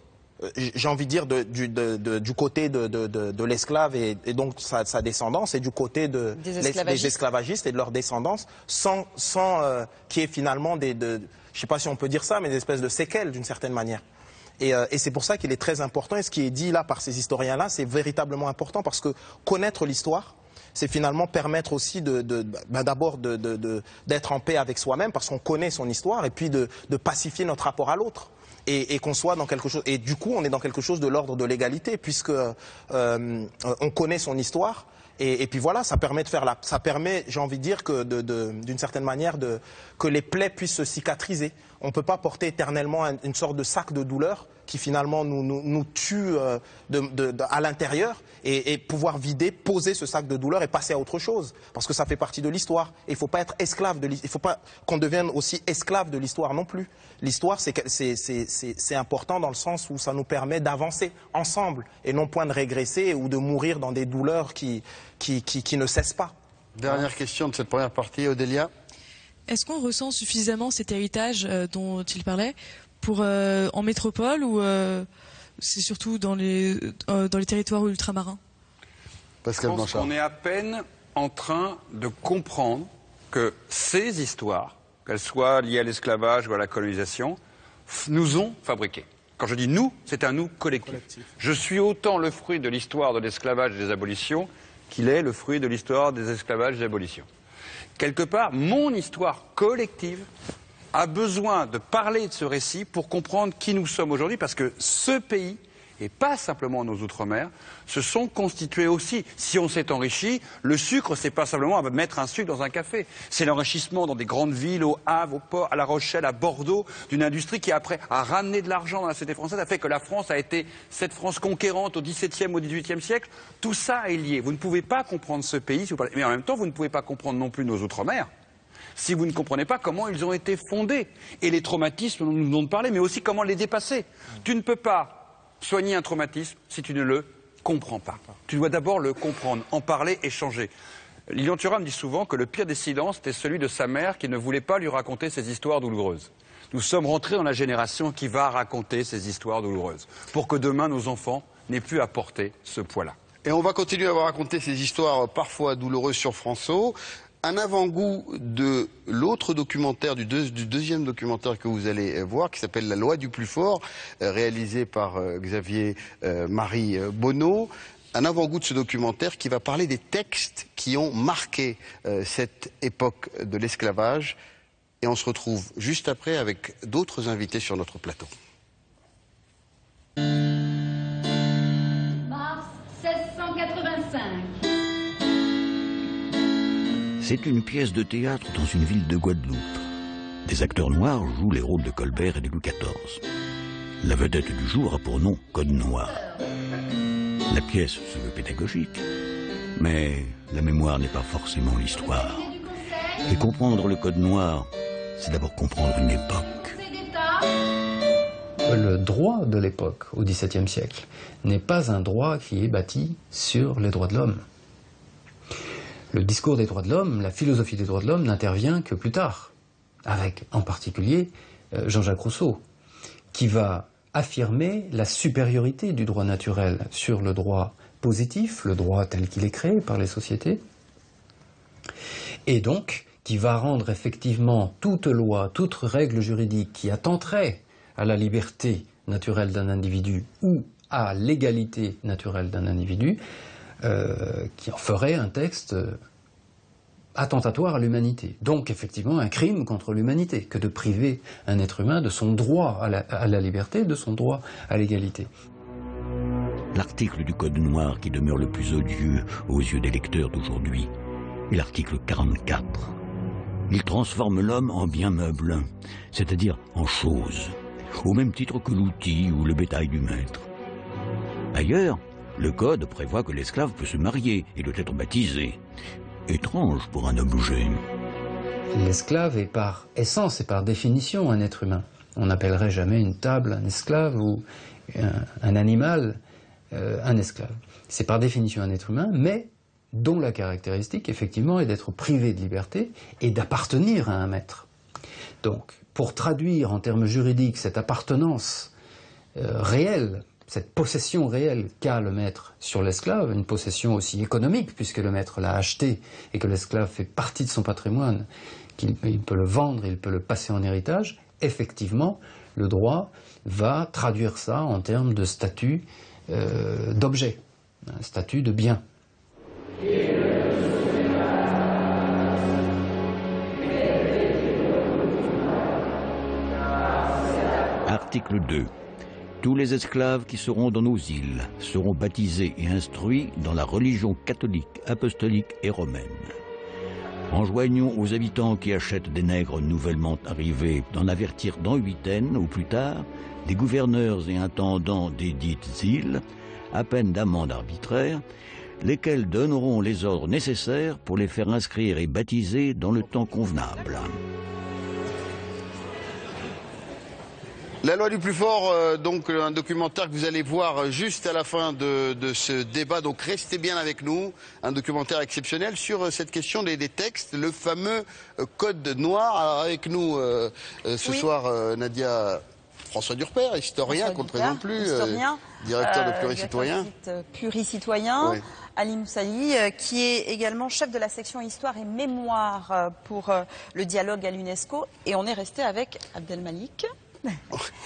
J'ai envie de dire du côté de l'esclave et donc sa descendance et du côté des esclavagistes et de leur descendance sans qu'il y ait finalement je ne sais pas si on peut dire ça, mais des espèces de séquelles d'une certaine manière. Et c'est pour ça qu'il est très important, et ce qui est dit là par ces historiens-là, c'est véritablement important parce que connaître l'histoire, c'est finalement permettre aussi d'abord d'être en paix avec soi-même parce qu'on connaît son histoire et puis de pacifier notre rapport à l'autre. Et qu'on soit dans quelque chose, et du coup on est dans quelque chose de l'ordre de l'égalité puisque on connaît son histoire et puis voilà, ça permet j'ai envie de dire que d'une certaine manière que les plaies puissent se cicatriser. On ne peut pas porter éternellement une sorte de sac de douleur qui finalement nous tue à l'intérieur et pouvoir vider, poser ce sac de douleur et passer à autre chose. Parce que ça fait partie de l'histoire. Et il ne faut pas être esclave de l'histoire. Il ne faut pas qu'on devienne aussi esclave de l'histoire non plus. L'histoire, c'est important dans le sens où ça nous permet d'avancer ensemble et non point de régresser ou de mourir dans des douleurs qui ne cessent pas. Dernière question de cette première partie, Odélia. Est-ce qu'on ressent suffisamment cet héritage dont il parlait en métropole ou c'est surtout dans les territoires ultramarins? Pascal Blanchard. Je pense qu'on est à peine en train de comprendre que ces histoires, qu'elles soient liées à l'esclavage ou à la colonisation, nous ont fabriqués. Quand je dis nous, c'est un nous collectif. Je suis autant le fruit de l'histoire de l'esclavage et des abolitions qu'il est le fruit de l'histoire des esclavages et des abolitions. Quelque part, mon histoire collective a besoin de parler de ce récit pour comprendre qui nous sommes aujourd'hui, parce que ce pays et pas simplement nos outre-mer, se sont constitués aussi. Si on s'est enrichi, le sucre, c'est pas simplement mettre un sucre dans un café. C'est l'enrichissement dans des grandes villes, au Havre, au Port, à La Rochelle, à Bordeaux, d'une industrie qui après a ramené de l'argent dans la société française, a fait que la France a été cette France conquérante au XVIIe, au XVIIIe siècle. Tout ça est lié. Vous ne pouvez pas comprendre ce pays, si vous parlez... mais en même temps, vous ne pouvez pas comprendre non plus nos outre-mer si vous ne comprenez pas comment ils ont été fondés et les traumatismes dont nous venons de parler, mais aussi comment les dépasser. Tu ne peux pas soigner un traumatisme si tu ne le comprends pas. Tu dois d'abord le comprendre, en parler, échanger. Lilian Thuram dit souvent que le pire des silences était celui de sa mère qui ne voulait pas lui raconter ses histoires douloureuses. Nous sommes rentrés dans la génération qui va raconter ces histoires douloureuses pour que demain nos enfants n'aient plus à porter ce poids-là. Et on va continuer à vous raconter ces histoires parfois douloureuses sur France-O. Un avant-goût de l'autre documentaire, du deuxième documentaire que vous allez voir, qui s'appelle La loi du plus fort, réalisé par Xavier Marie Bonneau. Un avant-goût de ce documentaire qui va parler des textes qui ont marqué cette époque de l'esclavage. Et on se retrouve juste après avec d'autres invités sur notre plateau. Mars 1685. C'est une pièce de théâtre dans une ville de Guadeloupe. Des acteurs noirs jouent les rôles de Colbert et de Louis XIV. La vedette du jour a pour nom Code Noir. La pièce se veut pédagogique, mais la mémoire n'est pas forcément l'histoire. Et comprendre le Code Noir, c'est d'abord comprendre une époque. Le droit de l'époque, au XVIIe siècle, n'est pas un droit qui est bâti sur les droits de l'homme. Le discours des droits de l'homme, la philosophie des droits de l'homme n'intervient que plus tard, avec en particulier Jean-Jacques Rousseau, qui va affirmer la supériorité du droit naturel sur le droit positif, le droit tel qu'il est créé par les sociétés, et donc qui va rendre effectivement toute loi, toute règle juridique qui attenterait à la liberté naturelle d'un individu ou à l'égalité naturelle d'un individu, qui en ferait un texte attentatoire à l'humanité. Donc effectivement un crime contre l'humanité que de priver un être humain de son droit à la liberté, de son droit à l'égalité. L'article du Code Noir qui demeure le plus odieux aux yeux des lecteurs d'aujourd'hui est l'article 44. Il transforme l'homme en bien meuble, c'est-à-dire en chose, au même titre que l'outil ou le bétail du maître. Ailleurs, le Code prévoit que l'esclave peut se marier et doit être baptisé. Étrange pour un objet. L'esclave est par essence et par définition un être humain. On n'appellerait jamais une table un esclave ou un animal un esclave. C'est par définition un être humain, mais dont la caractéristique, effectivement, est d'être privé de liberté et d'appartenir à un maître. Donc, pour traduire en termes juridiques cette appartenance réelle, cette possession réelle qu'a le maître sur l'esclave, une possession aussi économique, puisque le maître l'a acheté et que l'esclave fait partie de son patrimoine, qu'il peut le vendre, il peut le passer en héritage, effectivement, le droit va traduire ça en termes de statut d'objet, un statut de bien. Article 2. Tous les esclaves qui seront dans nos îles seront baptisés et instruits dans la religion catholique, apostolique et romaine. Enjoignons aux habitants qui achètent des nègres nouvellement arrivés d'en avertir dans 8 ou plus tard les gouverneurs et intendants des dites îles, à peine d'amende arbitraire, lesquels donneront les ordres nécessaires pour les faire inscrire et baptiser dans le temps convenable. La loi du plus fort, donc un documentaire que vous allez voir juste à la fin de ce débat, donc restez bien avec nous, un documentaire exceptionnel sur cette question des textes, le fameux Code Noir. Alors avec nous ce soir, Nadia, François Durper, historien, qu'on ne présente plus, directeur de Pluricitoyen. Pluricitoyen. Oui. Ali Moussaï, qui est également chef de la section Histoire et Mémoire pour le dialogue à l'UNESCO. Et on est resté avec Abdelmalik.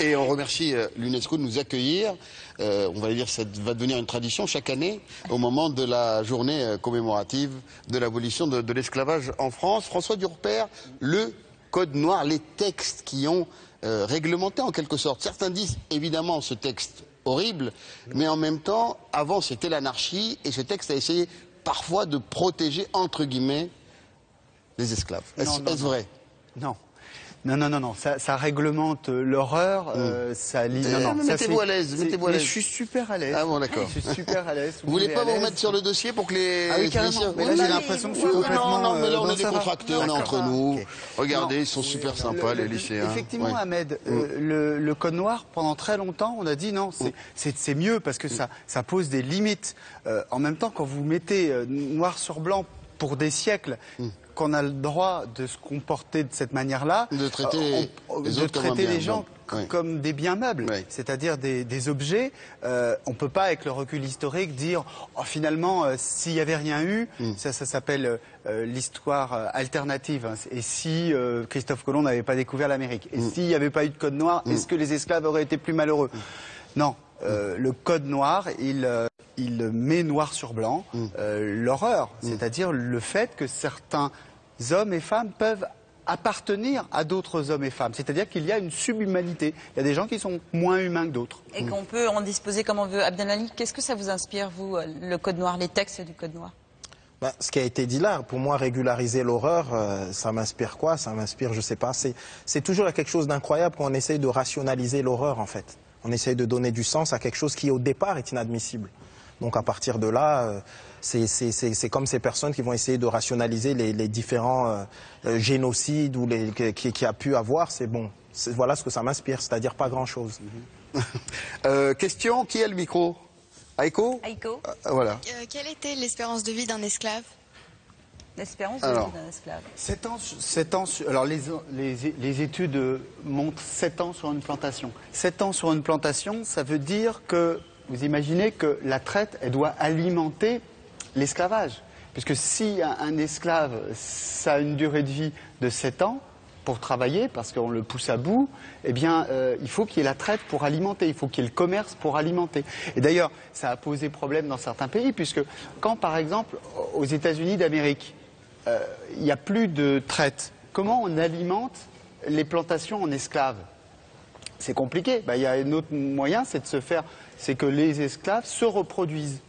Et on remercie l'UNESCO de nous accueillir. On va dire que ça va devenir une tradition chaque année au moment de la journée commémorative de l'abolition de l'esclavage en France. François Durper, le Code Noir, les textes qui ont réglementé en quelque sorte. Certains disent évidemment ce texte horrible, mais en même temps, avant c'était l'anarchie, et ce texte a essayé parfois de protéger, entre guillemets, les esclaves. Est-ce vrai? Non. Non, ça réglemente l'horreur, ça lit... Mettez-vous à l'aise, mettez-vous à l'aise. Je suis super à l'aise. Ah bon, d'accord. Je suis super à l'aise. Vous voulez pas vous mettre sur le dossier pour que les... Ah oui, carrément. Mais là, j'ai l'impression que je suis complètement... Non, mais là, on est décontractés, on est entre nous. Regardez, ils sont super sympas, les lycéens. Effectivement, Ahmed, le code noir, pendant très longtemps, on a dit non, c'est mieux parce que ça pose des limites. En même temps, quand vous mettez noir sur blanc pour des siècles... qu'on a le droit de se comporter de cette manière-là, de traiter les gens comme des biens meubles, c'est-à-dire des objets. On ne peut pas, avec le recul historique, dire finalement, s'il n'y avait rien eu, ça s'appelle l'histoire alternative. Et si Christophe Colomb n'avait pas découvert l'Amérique, et s'il n'y avait pas eu de code noir, est-ce que les esclaves auraient été plus malheureux? Non. Le code noir, il met noir sur blanc l'horreur, c'est-à-dire le fait que certains hommes et femmes peuvent appartenir à d'autres hommes et femmes. C'est-à-dire qu'il y a une subhumanité. Il y a des gens qui sont moins humains que d'autres. Et qu'on peut en disposer comme on veut. Abdelmalik, qu'est-ce que ça vous inspire, vous, le code noir, les textes du code noir? Ce qui a été dit là, pour moi, régulariser l'horreur, ça m'inspire quoi? Ça m'inspire, je sais pas. C'est toujours quelque chose d'incroyable quand on essaye de rationaliser l'horreur, en fait. On essaye de donner du sens à quelque chose qui, au départ, est inadmissible. Donc à partir de là, c'est comme ces personnes qui vont essayer de rationaliser les différents génocides ou qu'il y a pu avoir. C'est bon. Voilà ce que ça m'inspire, c'est-à-dire pas grand-chose. Question, qui a le micro? Aïko? Aïko. Voilà. Quelle était l'espérance de vie d'un esclave? L'espérance de vie d'un esclave. 7 ans, alors les études montrent 7 ans sur une plantation. 7 ans sur une plantation, ça veut dire que, vous imaginez que la traite, elle doit alimenter l'esclavage. Puisque si un esclave, ça a une durée de vie de 7 ans pour travailler, parce qu'on le pousse à bout, eh bien, il faut qu'il y ait la traite pour alimenter, il faut qu'il y ait le commerce pour alimenter. Et d'ailleurs, ça a posé problème dans certains pays, puisque quand, par exemple, aux États-Unis d'Amérique, il n'y a plus de traite, comment on alimente les plantations en esclaves? C'est compliqué. Il y a un autre moyen, c'est que les esclaves se reproduisent.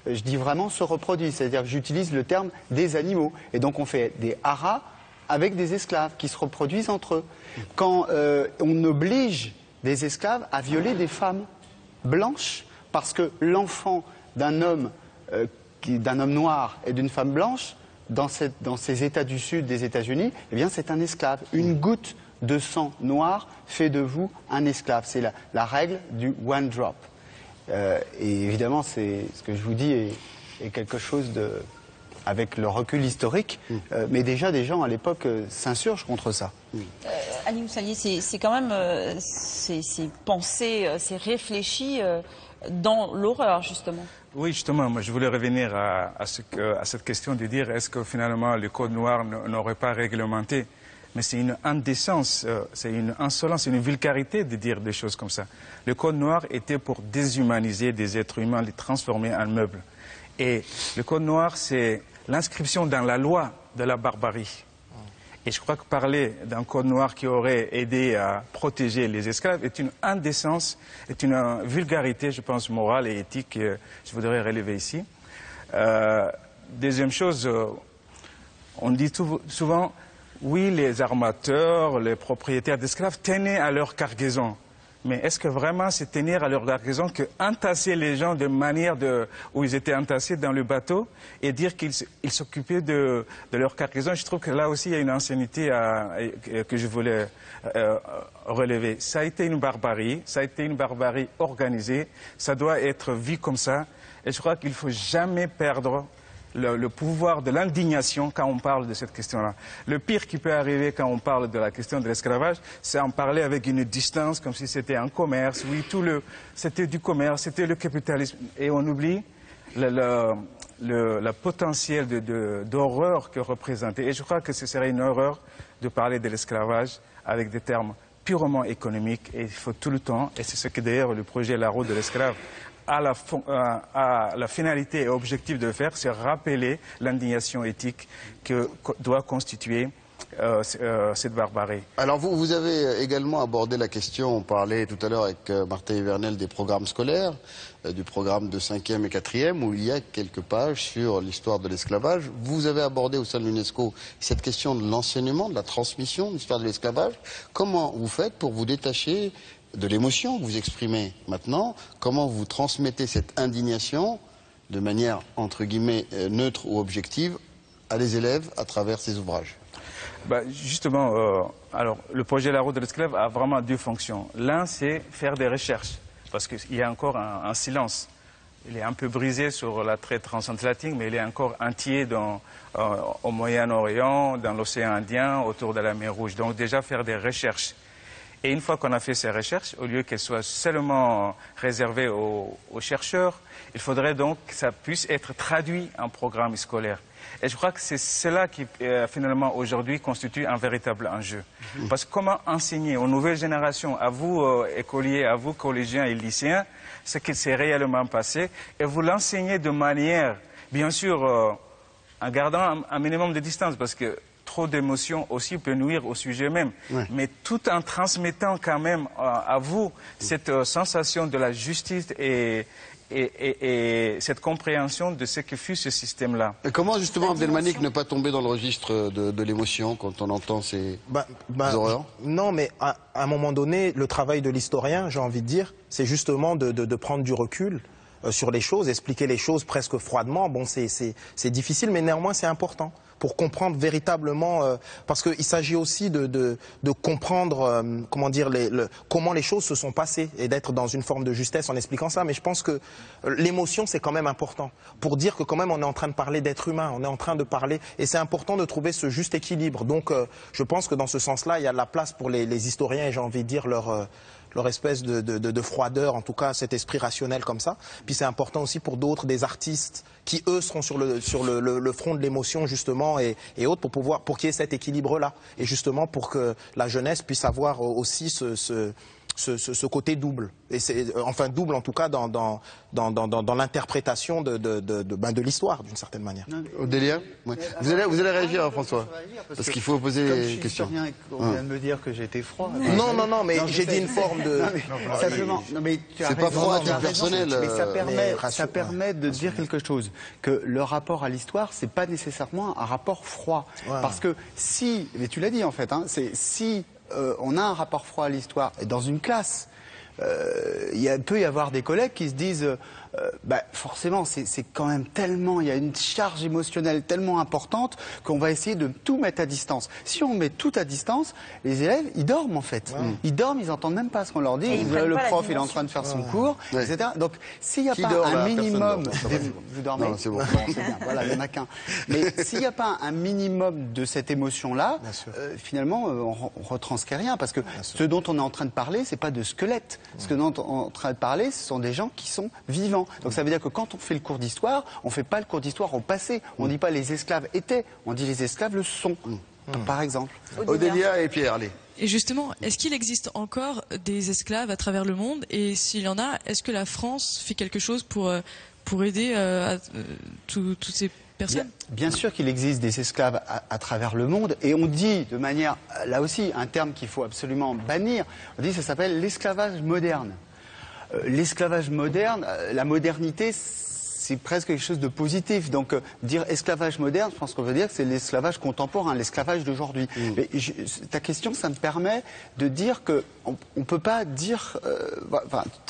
Je dis vraiment se reproduisent, c'est-à-dire que j'utilise le terme des animaux. Et donc on fait des haras avec des esclaves qui se reproduisent entre eux. Quand on oblige des esclaves à violer des femmes blanches, parce que l'enfant d'un homme noir et d'une femme blanche, dans ces États du Sud des États-Unis, eh bien c'est un esclave. Une goutte de sang noir fait de vous un esclave. C'est la règle du one drop. Et évidemment, ce que je vous dis est quelque chose de... avec le recul historique, mais déjà des gens à l'époque s'insurgent contre ça. Ali Moussalier, c'est quand même c'est pensé, c'est réfléchi dans l'horreur, justement. Oui, justement, moi je voulais revenir à cette question de dire est-ce que finalement le code noir n'aurait pas réglementé. Mais c'est une indécence, c'est une insolence, une vulgarité de dire des choses comme ça. Le code noir était pour déshumaniser des êtres humains, les transformer en meubles. Et le code noir, c'est l'inscription dans la loi de la barbarie. Et je crois que parler d'un code noir qui aurait aidé à protéger les esclaves est une indécence, est une vulgarité, je pense, morale et éthique que je voudrais relever ici. Deuxième chose, on dit souvent, oui, les armateurs, les propriétaires d'esclaves tenaient à leur cargaison. Mais est-ce que vraiment c'est tenir à leur cargaison que entasser les gens de manière où ils étaient entassés dans le bateau et dire qu'ils s'occupaient de leur cargaison? Je trouve que là aussi il y a une ancienneté que je voulais relever. Ça a été une barbarie organisée, ça doit être vu comme ça. Et je crois qu'il ne faut jamais perdre le pouvoir de l'indignation quand on parle de cette question-là. Le pire qui peut arriver quand on parle de la question de l'esclavage, c'est en parler avec une distance, comme si c'était un commerce. Oui, c'était du commerce, c'était le capitalisme. Et on oublie le potentiel d'horreur que représentait. Et je crois que ce serait une horreur de parler de l'esclavage avec des termes purement économiques. Et il faut tout le temps, et c'est ce que d'ailleurs le projet La Route de l'esclave à la finalité et objectif de faire, c'est rappeler l'indignation éthique que doit constituer cette barbarie. Alors vous avez également abordé la question, on parlait tout à l'heure avec Martin Evernel des programmes scolaires, du programme de 5e et 4e, où il y a quelques pages sur l'histoire de l'esclavage. Vous avez abordé au sein de l'UNESCO cette question de l'enseignement, de la transmission de l'histoire de l'esclavage. Comment vous faites pour vous détacher de l'émotion que vous exprimez maintenant? Comment vous transmettez cette indignation de manière, entre guillemets, neutre ou objective à les élèves à travers ces ouvrages? Justement, alors, le projet La Route de l'esclave a vraiment deux fonctions. L'un, c'est faire des recherches, parce qu'il y a encore un silence. Il est un peu brisé sur la traite transatlantique, mais il est encore entier au Moyen-Orient, dans l'océan Indien, autour de la mer Rouge. Donc déjà faire des recherches. Et une fois qu'on a fait ces recherches, au lieu qu'elles soient seulement réservées aux chercheurs, il faudrait donc que ça puisse être traduit en programme scolaire. Et je crois que c'est cela qui, finalement, aujourd'hui, constitue un véritable enjeu. Parce que comment enseigner aux nouvelles générations, à vous, écoliers, à vous, collégiens et lycéens, ce qui s'est réellement passé, et vous l'enseignez de manière, bien sûr, en gardant un minimum de distance, parce que trop d'émotions aussi peut nuire au sujet même. Ouais. Mais tout en transmettant quand même à vous cette sensation de la justice et cette compréhension de ce que fut ce système-là. Et comment justement, Abdelmanik, ne pas tomber dans le registre de l'émotion quand on entend ces horreurs? Non, mais à un moment donné, le travail de l'historien, j'ai envie de dire, c'est justement de prendre du recul sur les choses, expliquer les choses presque froidement. Bon, c'est difficile, mais néanmoins c'est important pour comprendre véritablement, parce qu'il s'agit aussi de comprendre, comment dire, comment les choses se sont passées et d'être dans une forme de justesse en expliquant ça. Mais je pense que l'émotion, c'est quand même important pour dire que quand même on est en train de parler d'être humain, on est en train de parler, et c'est important de trouver ce juste équilibre. Donc je pense que dans ce sens-là, il y a de la place pour les historiens, et j'ai envie de dire leur espèce de froideur, en tout cas cet esprit rationnel comme ça. Puis c'est important aussi pour d'autres, des artistes qui eux seront sur le front de l'émotion justement et autres, pour qu'il y ait cet équilibre-là. Et justement pour que la jeunesse puisse avoir aussi ce côté double, et enfin double en tout cas dans l'interprétation de l'histoire d'une certaine manière. Odélia, ouais. Vous allez réagir, François, parce qu'il faut poser des questions. On vient de me dire que j'étais froid. Non, mais j'ai dit une forme de... Simplement, c'est pas froid à titre personnel. Mais ça permet de dire quelque chose, que le rapport à l'histoire, c'est pas nécessairement un rapport froid. Ouais. Parce que si, mais tu l'as dit en fait, si on a un rapport froid à l'histoire, et dans une classe, peut y avoir des collègues qui se disent forcément c'est quand même tellement, il y a une charge émotionnelle tellement importante qu'on va essayer de tout mettre à distance. Si on met tout à distance, les élèves ils dorment en fait. Ouais. Ils dorment, ils n'entendent même pas ce qu'on leur dit. Le prof il est en train de faire son cours, etc. Donc s'il n'y a pas un minimum, vous dormez, non, c'est bon. C'est bien, voilà, il n'y en a qu'un. Mais s'il n'y a pas un minimum de cette émotion-là, finalement on retranscrit rien, parce que ce dont on est en train de parler, c'est pas de squelette. Ce dont on est en train de parler, ce sont des gens qui sont vivants. Donc ça veut dire que quand on fait le cours d'histoire, on ne fait pas le cours d'histoire au passé. On ne dit pas les esclaves étaient, on dit les esclaves le sont, par exemple. Odélia et Pierre, allez. Et justement, est-ce qu'il existe encore des esclaves à travers le monde? Et s'il y en a, est-ce que la France fait quelque chose pour aider toutes ces personnes? Bien sûr qu'il existe des esclaves à travers le monde, et on dit de manière, là aussi, un terme qu'il faut absolument bannir, on dit que ça s'appelle l'esclavage moderne. L'esclavage moderne, la modernité, c'est presque quelque chose de positif. Donc dire esclavage moderne, je pense qu'on veut dire que c'est l'esclavage contemporain, l'esclavage d'aujourd'hui. Mais ta question, ça me permet de dire que on peut pas dire...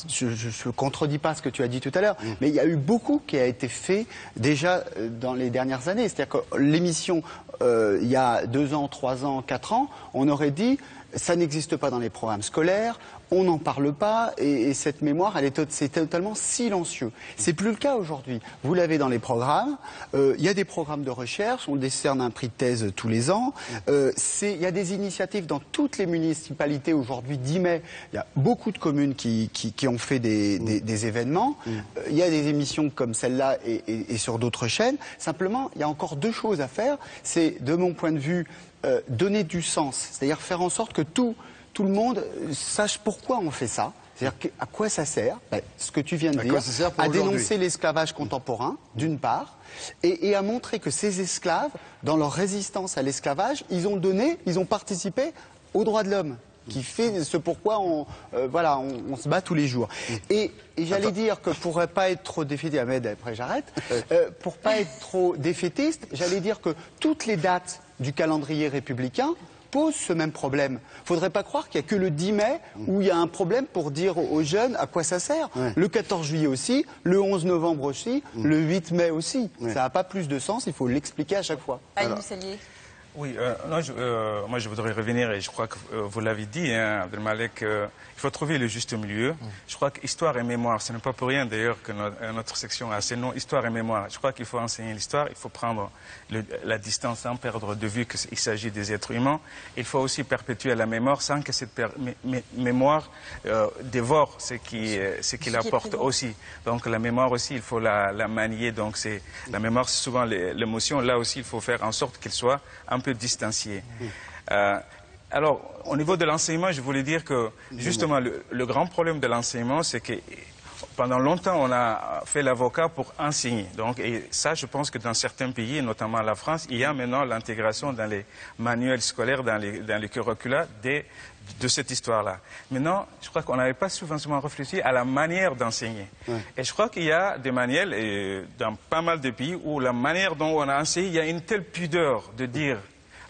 je ne contredis pas ce que tu as dit tout à l'heure, mais il y a eu beaucoup qui a été fait déjà dans les dernières années. C'est-à-dire que l'émission, il y a 2 ans, 3 ans, 4 ans, on aurait dit... Ça n'existe pas dans les programmes scolaires, on n'en parle pas, et cette mémoire, c'est totalement silencieux. C'est plus le cas aujourd'hui. Vous l'avez dans les programmes, il y a des programmes de recherche, on décerne un prix de thèse tous les ans, il y a des initiatives dans toutes les municipalités aujourd'hui, 10 mai, il y a beaucoup de communes qui ont fait des événements, il y a des émissions comme celle-là et sur d'autres chaînes. Simplement, il y a encore 2 choses à faire, c'est, de mon point de vue, donner du sens, c'est-à-dire faire en sorte que tout le monde sache pourquoi on fait ça. C'est-à-dire à quoi ça sert, ce que tu viens de dire, à dénoncer l'esclavage contemporain, d'une part, et à montrer que ces esclaves, dans leur résistance à l'esclavage, ils ont participé aux droits de l'homme, qui fait ce pourquoi on se bat tous les jours. Et j'allais dire que pour ne pas être trop défaitiste, Ahmed, après j'arrête, pour pas être trop défaitiste, j'allais dire que toutes les dates du calendrier républicain pose ce même problème. Il ne faudrait pas croire qu'il n'y a que le 10 mai où il y a un problème pour dire aux jeunes à quoi ça sert. Le 14 juillet aussi, le 11 novembre aussi, le 8 mai aussi. Ça n'a pas plus de sens, il faut l'expliquer à chaque fois. Oui, moi je voudrais revenir, et je crois que vous l'avez dit, hein, Abdelmalek, il faut trouver le juste milieu. Je crois qu'histoire et mémoire, ce n'est pas pour rien d'ailleurs que notre section a ces noms, histoire et mémoire. Je crois qu'il faut enseigner l'histoire, il faut prendre la distance sans perdre de vue qu'il s'agit des êtres humains. Il faut aussi perpétuer la mémoire sans que cette mémoire dévore ce qu'il apporte aussi. Donc la mémoire aussi, il faut la manier. Donc la mémoire, c'est souvent l'émotion. Là aussi, il faut faire en sorte qu'elle soit un peu distanciée. Alors, au niveau de l'enseignement, je voulais dire que, justement, le grand problème de l'enseignement, c'est que pendant longtemps, on a fait l'avocat pour enseigner. Donc, et ça, je pense que dans certains pays, et notamment la France, il y a maintenant l'intégration dans les manuels scolaires, dans les curricula de cette histoire-là. Maintenant, je crois qu'on n'avait pas suffisamment réfléchi à la manière d'enseigner. Et je crois qu'il y a des manuels, dans pas mal de pays, où la manière dont on a enseigné, il y a une telle pudeur de dire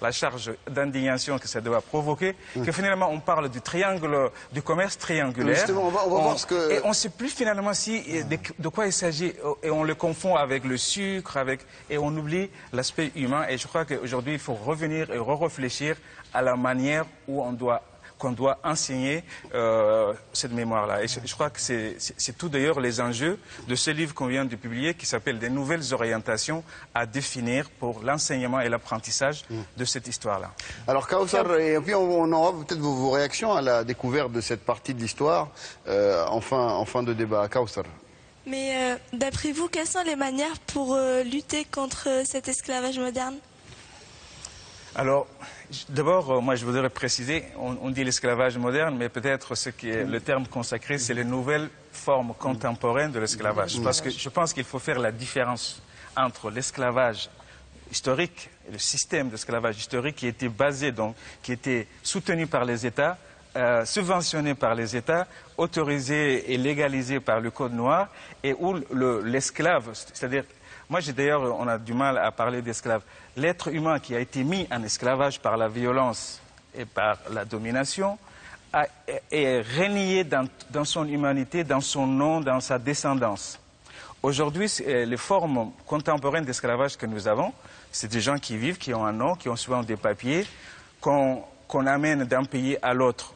la charge d'indignation que ça doit provoquer, que finalement on parle du triangle, du commerce triangulaire. Justement, on va voir ce que... Et on ne sait plus finalement de quoi il s'agit, et on le confond avec le sucre, et on oublie l'aspect humain. Et je crois qu'aujourd'hui, il faut revenir et réfléchir à la manière où qu'on doit enseigner cette mémoire-là. Et je crois que c'est tout d'ailleurs les enjeux de ce livre qu'on vient de publier qui s'appelle « Des nouvelles orientations à définir pour l'enseignement et l'apprentissage de cette histoire-là ». Alors Kauthar, et puis on aura peut-être vos réactions à la découverte de cette partie de l'histoire en fin de débat. Kauthar. Mais d'après vous, quelles sont les manières pour lutter contre cet esclavage moderne ? Alors, d'abord, moi je voudrais préciser, on dit l'esclavage moderne, mais peut-être le terme consacré, c'est les nouvelles formes contemporaines de l'esclavage. Parce que je pense qu'il faut faire la différence entre l'esclavage historique et le système d'esclavage historique qui était basé, donc, qui était soutenu par les États, subventionné par les États, autorisé et légalisé par le Code noir, et où l'esclave, c'est-à-dire... Moi, d'ailleurs, on a du mal à parler d'esclave. L'être humain qui a été mis en esclavage par la violence et par la domination est renié dans son humanité, dans son nom, dans sa descendance. Aujourd'hui, les formes contemporaines d'esclavage que nous avons, c'est des gens qui vivent, qui ont un nom, qui ont souvent des papiers, qu'on amène d'un pays à l'autre.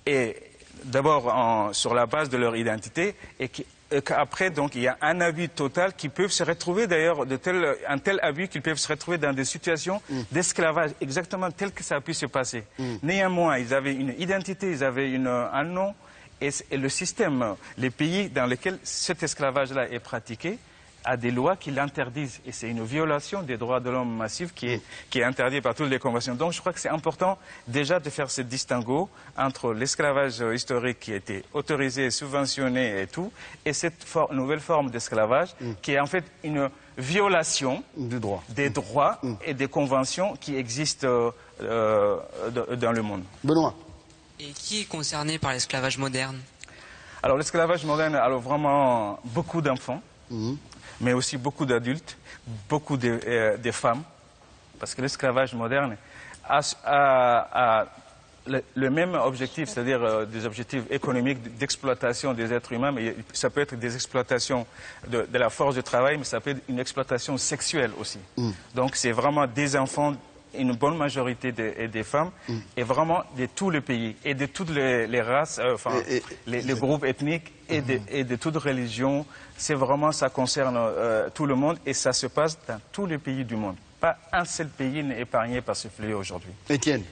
Et d'abord sur la base de leur identité, et qu'après, donc, il y a un abus total qui peuvent se retrouver, d'ailleurs, un tel abus qu'ils peuvent se retrouver dans des situations d'esclavage, exactement tel que ça a pu se passer. Néanmoins, ils avaient une identité, ils avaient un nom, et le système, les pays dans lesquels cet esclavage-là est pratiqué, a des lois qui l'interdisent. Et c'est une violation des droits de l'homme massif qui est interdit par toutes les conventions. Donc je crois que c'est important déjà de faire ce distinguo entre l'esclavage historique qui a été autorisé, subventionné et tout, et cette nouvelle forme d'esclavage qui est en fait une violation des droits et des conventions qui existent dans le monde. Benoît. Et qui est concerné par l'esclavage moderne? Alors l'esclavage moderne, alors vraiment beaucoup d'enfants. Mais aussi beaucoup d'adultes, beaucoup de femmes, parce que l'esclavage moderne a le même objectif, c'est-à-dire des objectifs économiques d'exploitation des êtres humains, mais ça peut être des exploitations de la force de travail, mais ça peut être une exploitation sexuelle aussi. Donc c'est vraiment des enfants, une bonne majorité des femmes, et vraiment de tous les pays, et de toutes les races, les groupes ethniques, et de toutes religions. C'est vraiment, ça concerne tout le monde, et ça se passe dans tous les pays du monde. Pas un seul pays n'est épargné par ce fléau aujourd'hui. Étienne.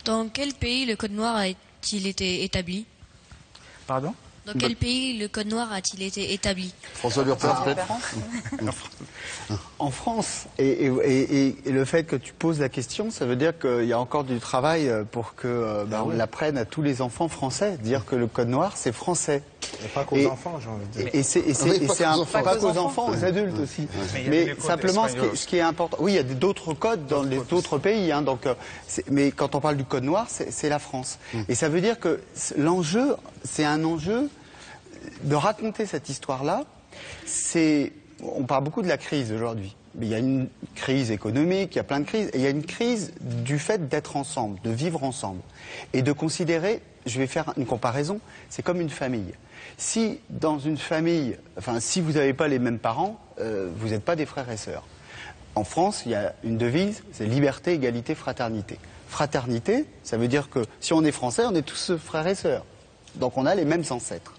Dans quel pays le Code noir a-t-il été établi? Pardon? Dans quel pays le code noir a-t-il été établi? François Burpin, peut-être. En France. Et le fait que tu poses la question, ça veut dire qu'il y a encore du travail pour que on l'apprenne à tous les enfants français. Dire que le code noir, c'est français. Et pas qu'aux enfants, j'ai envie de dire. Et pas qu'aux enfants, aux adultes aussi. Mais simplement, ce qui est important... Oui, il y a d'autres codes dans les autres pays. Hein, donc, mais quand on parle du code noir, c'est la France. Et ça veut dire que l'enjeu, c'est un enjeu de raconter cette histoire-là. On parle beaucoup de la crise aujourd'hui. Il y a une crise économique, il y a plein de crises. Et il y a une crise du fait d'être ensemble, de vivre ensemble. Et de considérer, je vais faire une comparaison, c'est comme une famille. Si dans une famille, enfin si vous n'avez pas les mêmes parents, vous n'êtes pas des frères et sœurs. En France, il y a une devise, c'est liberté, égalité, fraternité. Fraternité, ça veut dire que si on est français, on est tous frères et sœurs. Donc on a les mêmes ancêtres.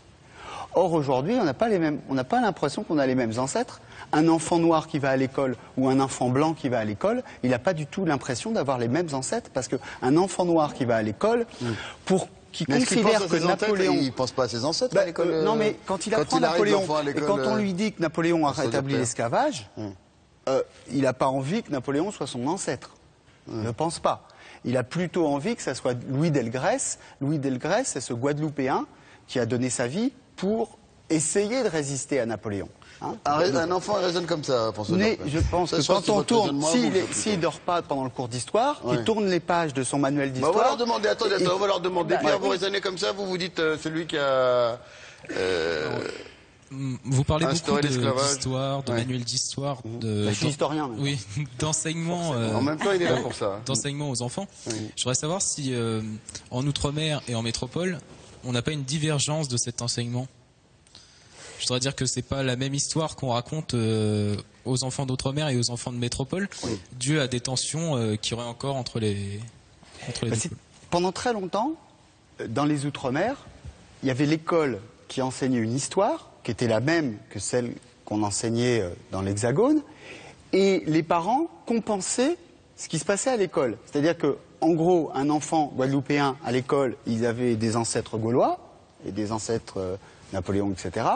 Or aujourd'hui, on n'a pas l'impression qu'on a les mêmes ancêtres. Un enfant noir qui va à l'école ou un enfant blanc qui va à l'école, il n'a pas du tout l'impression d'avoir les mêmes ancêtres, parce qu'un enfant noir qui va à l'école, qui considère que Napoléon... Il ne pense pas à ses ancêtres à l'école. Non, mais quand il apprend Napoléon, et quand on lui dit que Napoléon a rétabli l'esclavage, il n'a pas envie que Napoléon soit son ancêtre. Il ne pense pas. Il a plutôt envie que ça soit Louis Delgrès. Louis Delgrès, c'est ce Guadeloupéen qui a donné sa vie pour essayer de résister à Napoléon. Hein, un enfant raisonne comme ça, François. Mais je pense que quand on tourne, s'il ne dort pas pendant le cours d'histoire, il tourne les pages de son manuel d'histoire. On va leur demander, attendez, on va leur demander. Pierre, vous raisonnez comme ça, vous dites celui qui a... Vous parlez beaucoup d'histoire, de manuel d'histoire, je suis historien. Oui, d'enseignement. En même temps, il est là pour ça. D'enseignement aux enfants. Oui. Je voudrais savoir si en outre-mer et en métropole, on n'a pas une divergence de cet enseignement. Je voudrais dire que c'est pas la même histoire qu'on raconte aux enfants d'outre-mer et aux enfants de métropole, dû à des tensions qu'il y aurait encore entre les deux. Pendant très longtemps, dans les outre-mer, il y avait l'école qui enseignait une histoire, qui était la même que celle qu'on enseignait dans l'Hexagone, et les parents compensaient ce qui se passait à l'école. C'est-à-dire que, en gros, un enfant guadeloupéen à l'école, ils avaient des ancêtres gaulois et des ancêtres Napoléon, etc.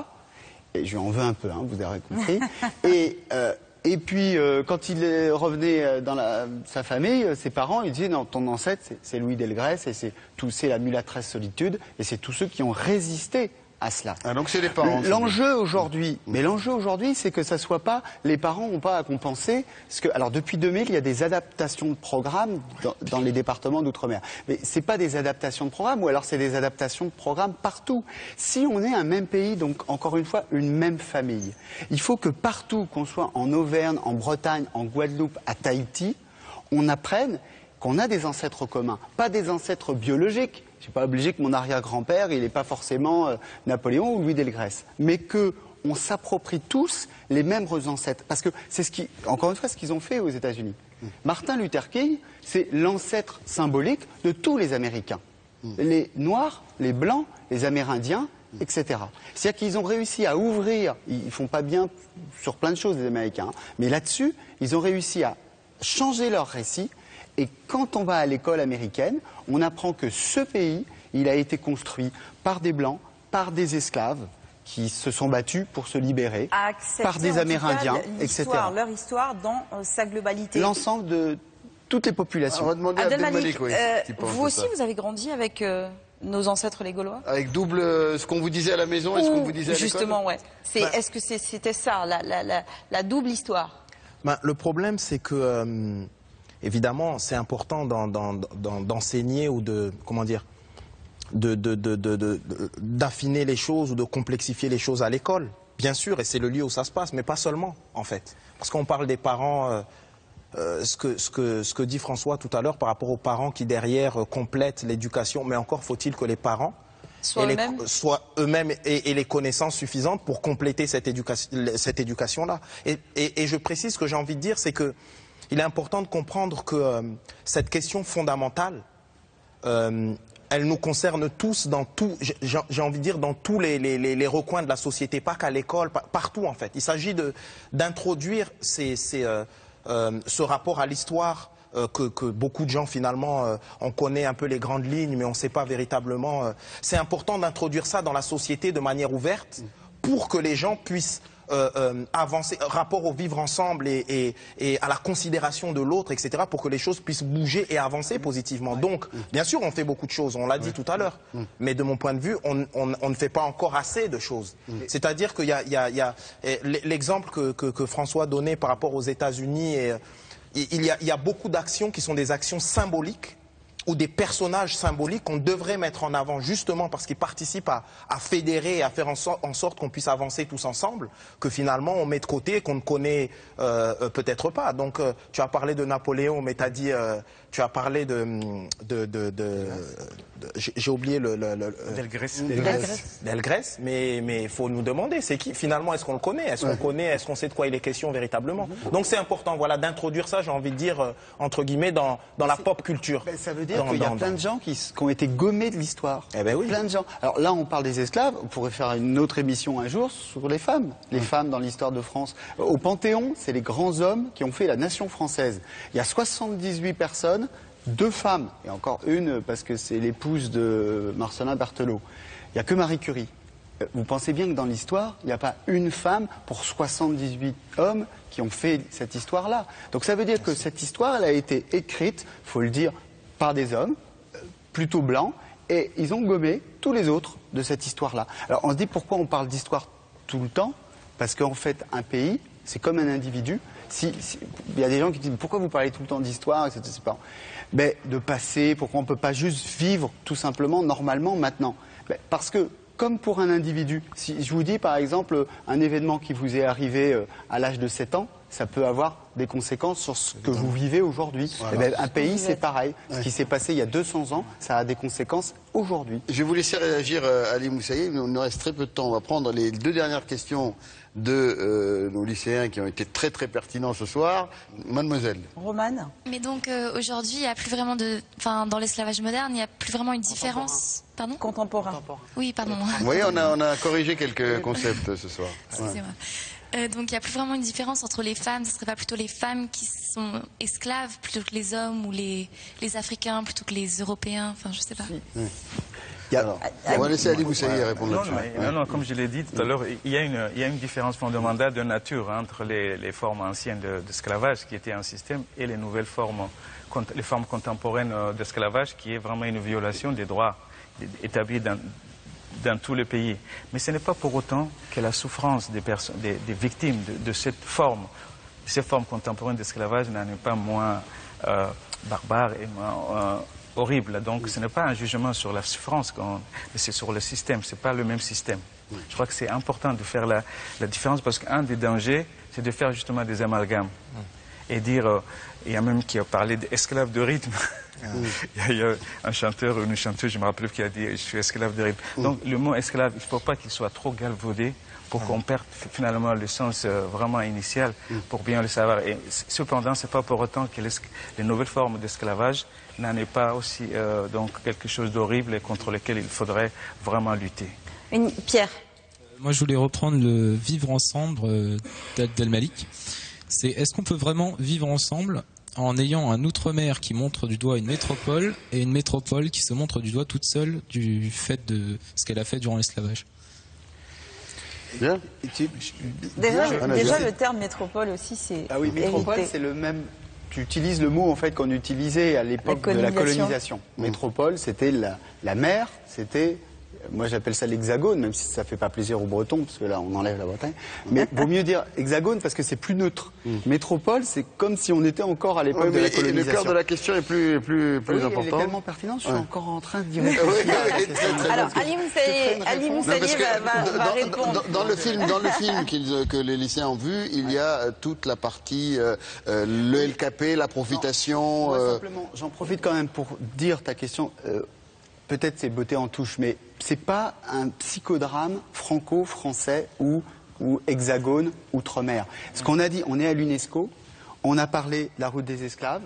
Et je lui en veux un peu, hein, vous avez compris. Et puis, quand il revenait dans sa famille, ses parents, ils disaient non, ton ancêtre, c'est Louis Delgrès, et c'est la mulâtresse solitude, et c'est tous ceux qui ont résisté à cela. Ah, donc c'est les parents. L'enjeu aujourd'hui, c'est que ça soit pas, les parents n'ont pas à compenser. Alors depuis 2000, il y a des adaptations de programmes dans les départements d'outre-mer. Mais c'est pas des adaptations de programmes, ou alors c'est des adaptations de programmes partout. Si on est un même pays, donc encore une fois une même famille, il faut que partout, qu'on soit en Auvergne, en Bretagne, en Guadeloupe, à Tahiti, on apprenne qu'on a des ancêtres communs, pas des ancêtres biologiques. Je ne suis pas obligé que mon arrière-grand-père, il n'est pas forcément Napoléon ou Louis Delgrès. Mais qu'on s'approprie tous les mêmes ancêtres. Parce que c'est encore une fois, ce qu'ils ont fait aux États-Unis. Martin Luther King, c'est l'ancêtre symbolique de tous les Américains. Les Noirs, les Blancs, les Amérindiens, etc. C'est-à-dire qu'ils ont réussi à ouvrir, ils ne font pas bien sur plein de choses, les Américains, mais là-dessus, ils ont réussi à changer leur récit. Et quand on va à l'école américaine, on apprend que ce pays, il a été construit par des Blancs, par des esclaves qui se sont battus pour se libérer, par des Amérindiens, etc. Leur histoire dans sa globalité. L'ensemble de toutes les populations. On va demander à Abdelmalik, vous aussi, vous avez grandi avec nos ancêtres les Gaulois? Avec double ce qu'on vous disait à la maison et ce qu'on vous disait à l'école? Justement, ouais. Est-ce que c'était ça, la double histoire? Le problème, c'est que... évidemment, c'est important d'enseigner ou d'affiner les choses ou de complexifier les choses à l'école, bien sûr, et c'est le lieu où ça se passe, mais pas seulement, en fait. Parce qu'on parle des parents, ce que dit François tout à l'heure par rapport aux parents qui, derrière, complètent l'éducation, mais encore faut-il que les parents soient eux-mêmes et les connaissances suffisantes pour compléter cette éducation-là. Et je précise, ce que j'ai envie de dire, c'est que il est important de comprendre que cette question fondamentale, elle nous concerne tous dans tout, j'ai envie de dire, dans tous les recoins de la société, pas qu'à l'école, partout en fait. Il s'agit d'introduire ce rapport à l'histoire que beaucoup de gens finalement, on connaît un peu les grandes lignes, mais on ne sait pas véritablement. C'est important d'introduire ça dans la société de manière ouverte pour que les gens puissent avancer, rapport au vivre ensemble et à la considération de l'autre, etc., pour que les choses puissent bouger et avancer positivement. Donc, bien sûr, on fait beaucoup de choses, on l'a dit tout à l'heure, mais de mon point de vue, on ne fait pas encore assez de choses. C'est-à-dire qu'il y a l'exemple que François donnait par rapport aux États-Unis, il y a beaucoup d'actions qui sont des actions symboliques, ou des personnages symboliques qu'on devrait mettre en avant justement parce qu'ils participent à fédérer et à faire en sorte qu'on puisse avancer tous ensemble, que finalement on met de côté et qu'on ne connaît peut-être pas. Donc tu as parlé de Napoléon, mais tu as parlé j'ai oublié Delgrès, mais il faut nous demander, c'est qui finalement, est-ce qu'on le connaît, est-ce qu'on sait de quoi il est question véritablement. Donc c'est important, voilà, d'introduire ça, j'ai envie de dire, entre guillemets, dans la pop culture. Ça veut dire qu'il y a plein de gens qui ont été gommés de l'histoire. Eh ben oui. Plein de gens. Alors là, on parle des esclaves, on pourrait faire une autre émission un jour sur les femmes dans l'histoire de France. Au Panthéon, c'est les grands hommes qui ont fait la nation française. Il y a 78 personnes, 2 femmes, et encore une parce que c'est l'épouse de Marcellin Berthelot. Il n'y a que Marie Curie. Vous pensez bien que dans l'histoire, il n'y a pas une femme pour 78 hommes qui ont fait cette histoire-là. Donc ça veut dire que cette histoire, elle a été écrite, il faut le dire, par des hommes, plutôt blancs, et ils ont gommé tous les autres de cette histoire-là. Alors on se dit pourquoi on parle d'histoire tout le temps? Parce qu'en fait, un pays, c'est comme un individu. Il y a des gens qui disent pourquoi vous parlez tout le temps d'histoire, etc. Mais de passé, pourquoi on ne peut pas juste vivre tout simplement normalement maintenant? Parce que comme pour un individu, si je vous dis par exemple un événement qui vous est arrivé à l'âge de 7 ans, ça peut avoir des conséquences sur ce que vous vivez aujourd'hui. Voilà. Un pays, c'est pareil. Ce qui s'est passé il y a 200 ans, ça a des conséquences aujourd'hui. Je vais vous laisser réagir, Ali Moussaïe. Il nous reste très peu de temps. On va prendre les 2 dernières questions de nos lycéens qui ont été très très pertinents ce soir. Mademoiselle. Romane. Mais donc aujourd'hui, il n'y a plus vraiment dans l'esclavage moderne, il n'y a plus vraiment une différence. Pardon ? Contemporain. Oui, pardon. Oui, on a corrigé quelques concepts ce soir. Excusez-moi. Donc il n'y a plus vraiment une différence entre les femmes. Ce ne serait pas plutôt les femmes qui sont esclaves plutôt que les hommes ou les Africains plutôt que les Européens. Enfin, je ne sais pas. On va laisser Ali Moussaïe répondre là-dessus. Non, comme je l'ai dit tout à l'heure, il y a une différence fondamentale de nature entre les formes anciennes d'esclavage, qui étaient un système, et les nouvelles formes, les formes contemporaines d'esclavage, qui est vraiment une violation des droits établis dans tous les pays. Mais ce n'est pas pour autant que la souffrance des victimes de ces formes contemporaines d'esclavage n'en est pas moins barbare et moins horrible. Donc ce n'est pas un jugement sur la souffrance, mais c'est sur le système. Ce n'est pas le même système. Je crois que c'est important de faire la différence parce qu'un des dangers, c'est de faire justement des amalgames. Et dire, il y a même qui a parlé d'esclave de rythme. Il y a un chanteur ou une chanteuse, je me rappelle, qui a dit « je suis esclave de rythme ». Donc le mot esclave, il ne faut pas qu'il soit trop galvaudé pour qu'on perde finalement le sens vraiment initial pour bien le savoir. Et cependant, ce n'est pas pour autant que les nouvelles formes d'esclavage n'en est pas aussi donc quelque chose d'horrible contre lequel il faudrait vraiment lutter. Pierre. Moi, je voulais reprendre le vivre ensemble d'Abdel Malik. Est-ce qu'on peut vraiment vivre ensemble en ayant un outre-mer qui montre du doigt une métropole et une métropole qui se montre du doigt toute seule du fait de ce qu'elle a fait durant l'esclavage? Bien. Déjà, le terme métropole aussi, c'est. Ah oui, métropole, c'est le même. Tu utilises le mot en fait qu'on utilisait à l'époque de la colonisation. Métropole, c'était la mer, c'était. Moi, j'appelle ça l'hexagone, même si ça ne fait pas plaisir aux Bretons, parce que là, on enlève la Bretagne. Mais vaut mieux dire hexagone parce que c'est plus neutre. Métropole, c'est comme si on était encore à l'époque de la colonisation. Le cœur de la question est plus important. Il est tellement pertinent, je suis encore en train de dire. Alors, Ali Moussaïe va répondre. Dans le film que les lycéens ont vu, il y a toute la partie le LKP, la profitation. Moi, simplement, j'en profite quand même pour dire ta question. Peut-être c'est beauté en touche, mais c'est pas un psychodrame franco-français ou hexagone outre-mer. Ce qu'on a dit, on est à l'UNESCO, on a parlé de la route des esclaves,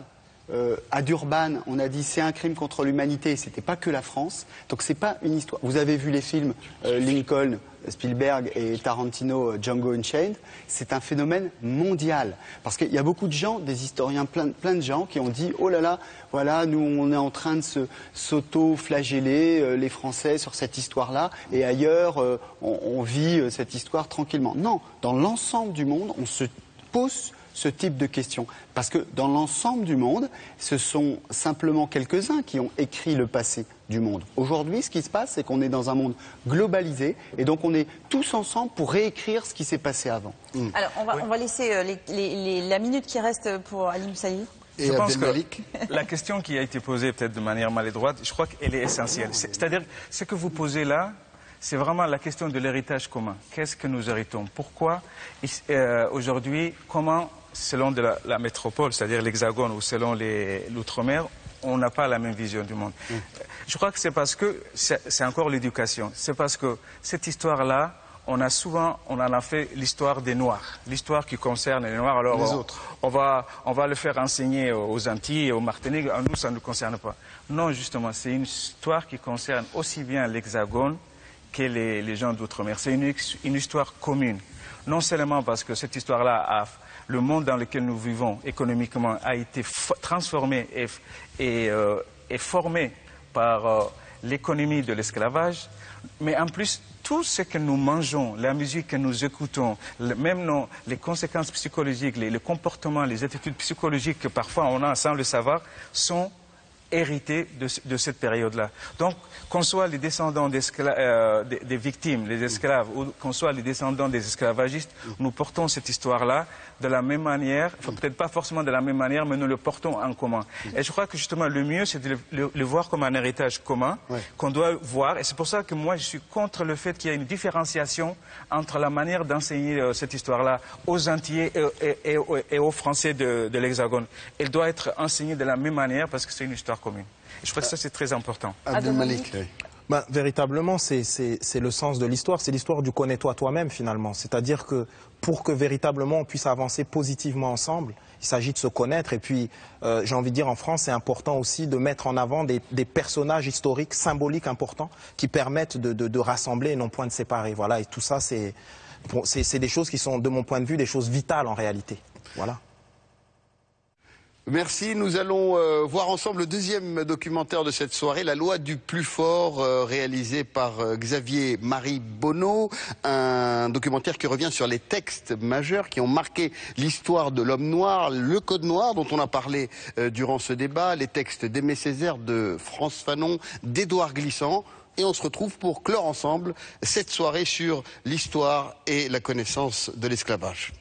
à Durban, on a dit c'est un crime contre l'humanité, c'était pas que la France, donc c'est pas une histoire. Vous avez vu les films Lincoln, Spielberg et Tarantino, Django Unchained, c'est un phénomène mondial. Parce qu'il y a beaucoup de gens, des historiens, plein de gens qui ont dit oh là là, voilà, nous on est en train de s'auto-flageller, les Français, sur cette histoire-là, et ailleurs on vit cette histoire tranquillement. Non, dans l'ensemble du monde, on se pose ce type de questions. Parce que dans l'ensemble du monde, ce sont simplement quelques-uns qui ont écrit le passé du monde. Aujourd'hui, ce qui se passe, c'est qu'on est dans un monde globalisé et donc on est tous ensemble pour réécrire ce qui s'est passé avant. Alors, on va laisser la minute qui reste pour Halim Saïd. Je pense que la question qui a été posée peut-être de manière maladroite, je crois qu'elle est essentielle. C'est-à-dire, ce que vous posez là, c'est vraiment la question de l'héritage commun. Qu'est-ce que nous héritons? Pourquoi aujourd'hui, comment, selon la métropole, c'est-à-dire l'Hexagone ou selon l'outre-mer, on n'a pas la même vision du monde? Je crois que c'est parce que c'est encore l'éducation. C'est parce que cette histoire-là, on en a fait l'histoire des Noirs, l'histoire qui concerne les Noirs. Alors les autres. On va le faire enseigner aux Antilles et aux Martiniques. Nous, ça ne nous concerne pas. Non, justement, c'est une histoire qui concerne aussi bien l'Hexagone que les gens d'outre-mer. C'est une histoire commune. Non seulement parce que cette histoire-là, le monde dans lequel nous vivons économiquement a été transformé et formé par l'économie de l'esclavage, mais en plus, tout ce que nous mangeons, la musique que nous écoutons, même les conséquences psychologiques, les comportements, les attitudes psychologiques que parfois on a sans le savoir, sont hérités de cette période-là. Donc, qu'on soit les descendants des victimes, les esclaves, ou qu'on soit les descendants des esclavagistes, nous portons cette histoire-là de la même manière, enfin, peut-être pas forcément de la même manière, mais nous le portons en commun. Et je crois que justement le mieux, c'est de le voir comme un héritage commun qu'on doit voir. Et c'est pour ça que moi, je suis contre le fait qu'il y ait une différenciation entre la manière d'enseigner cette histoire-là aux Antillais et aux Français de l'Hexagone. Elle doit être enseignée de la même manière parce que c'est une histoire commune. Et je crois que ça, c'est très important. Abdel Malik. Véritablement, c'est le sens de l'histoire. C'est l'histoire du connais-toi toi-même, finalement. C'est-à-dire que pour que véritablement on puisse avancer positivement ensemble, il s'agit de se connaître. Et puis, j'ai envie de dire, en France, c'est important aussi de mettre en avant des personnages historiques, symboliques importants, qui permettent de rassembler et non point de séparer. Voilà. Et tout ça, c'est des choses qui sont, de mon point de vue, des choses vitales en réalité. Voilà. Merci. Nous allons voir ensemble le deuxième documentaire de cette soirée, La loi du plus fort, réalisé par Xavier Marie Bonneau. Un documentaire qui revient sur les textes majeurs qui ont marqué l'histoire de l'homme noir, le Code noir dont on a parlé durant ce débat, les textes d'Aimé Césaire, de France Fanon, d'Édouard Glissant. Et on se retrouve pour clore ensemble cette soirée sur l'histoire et la connaissance de l'esclavage.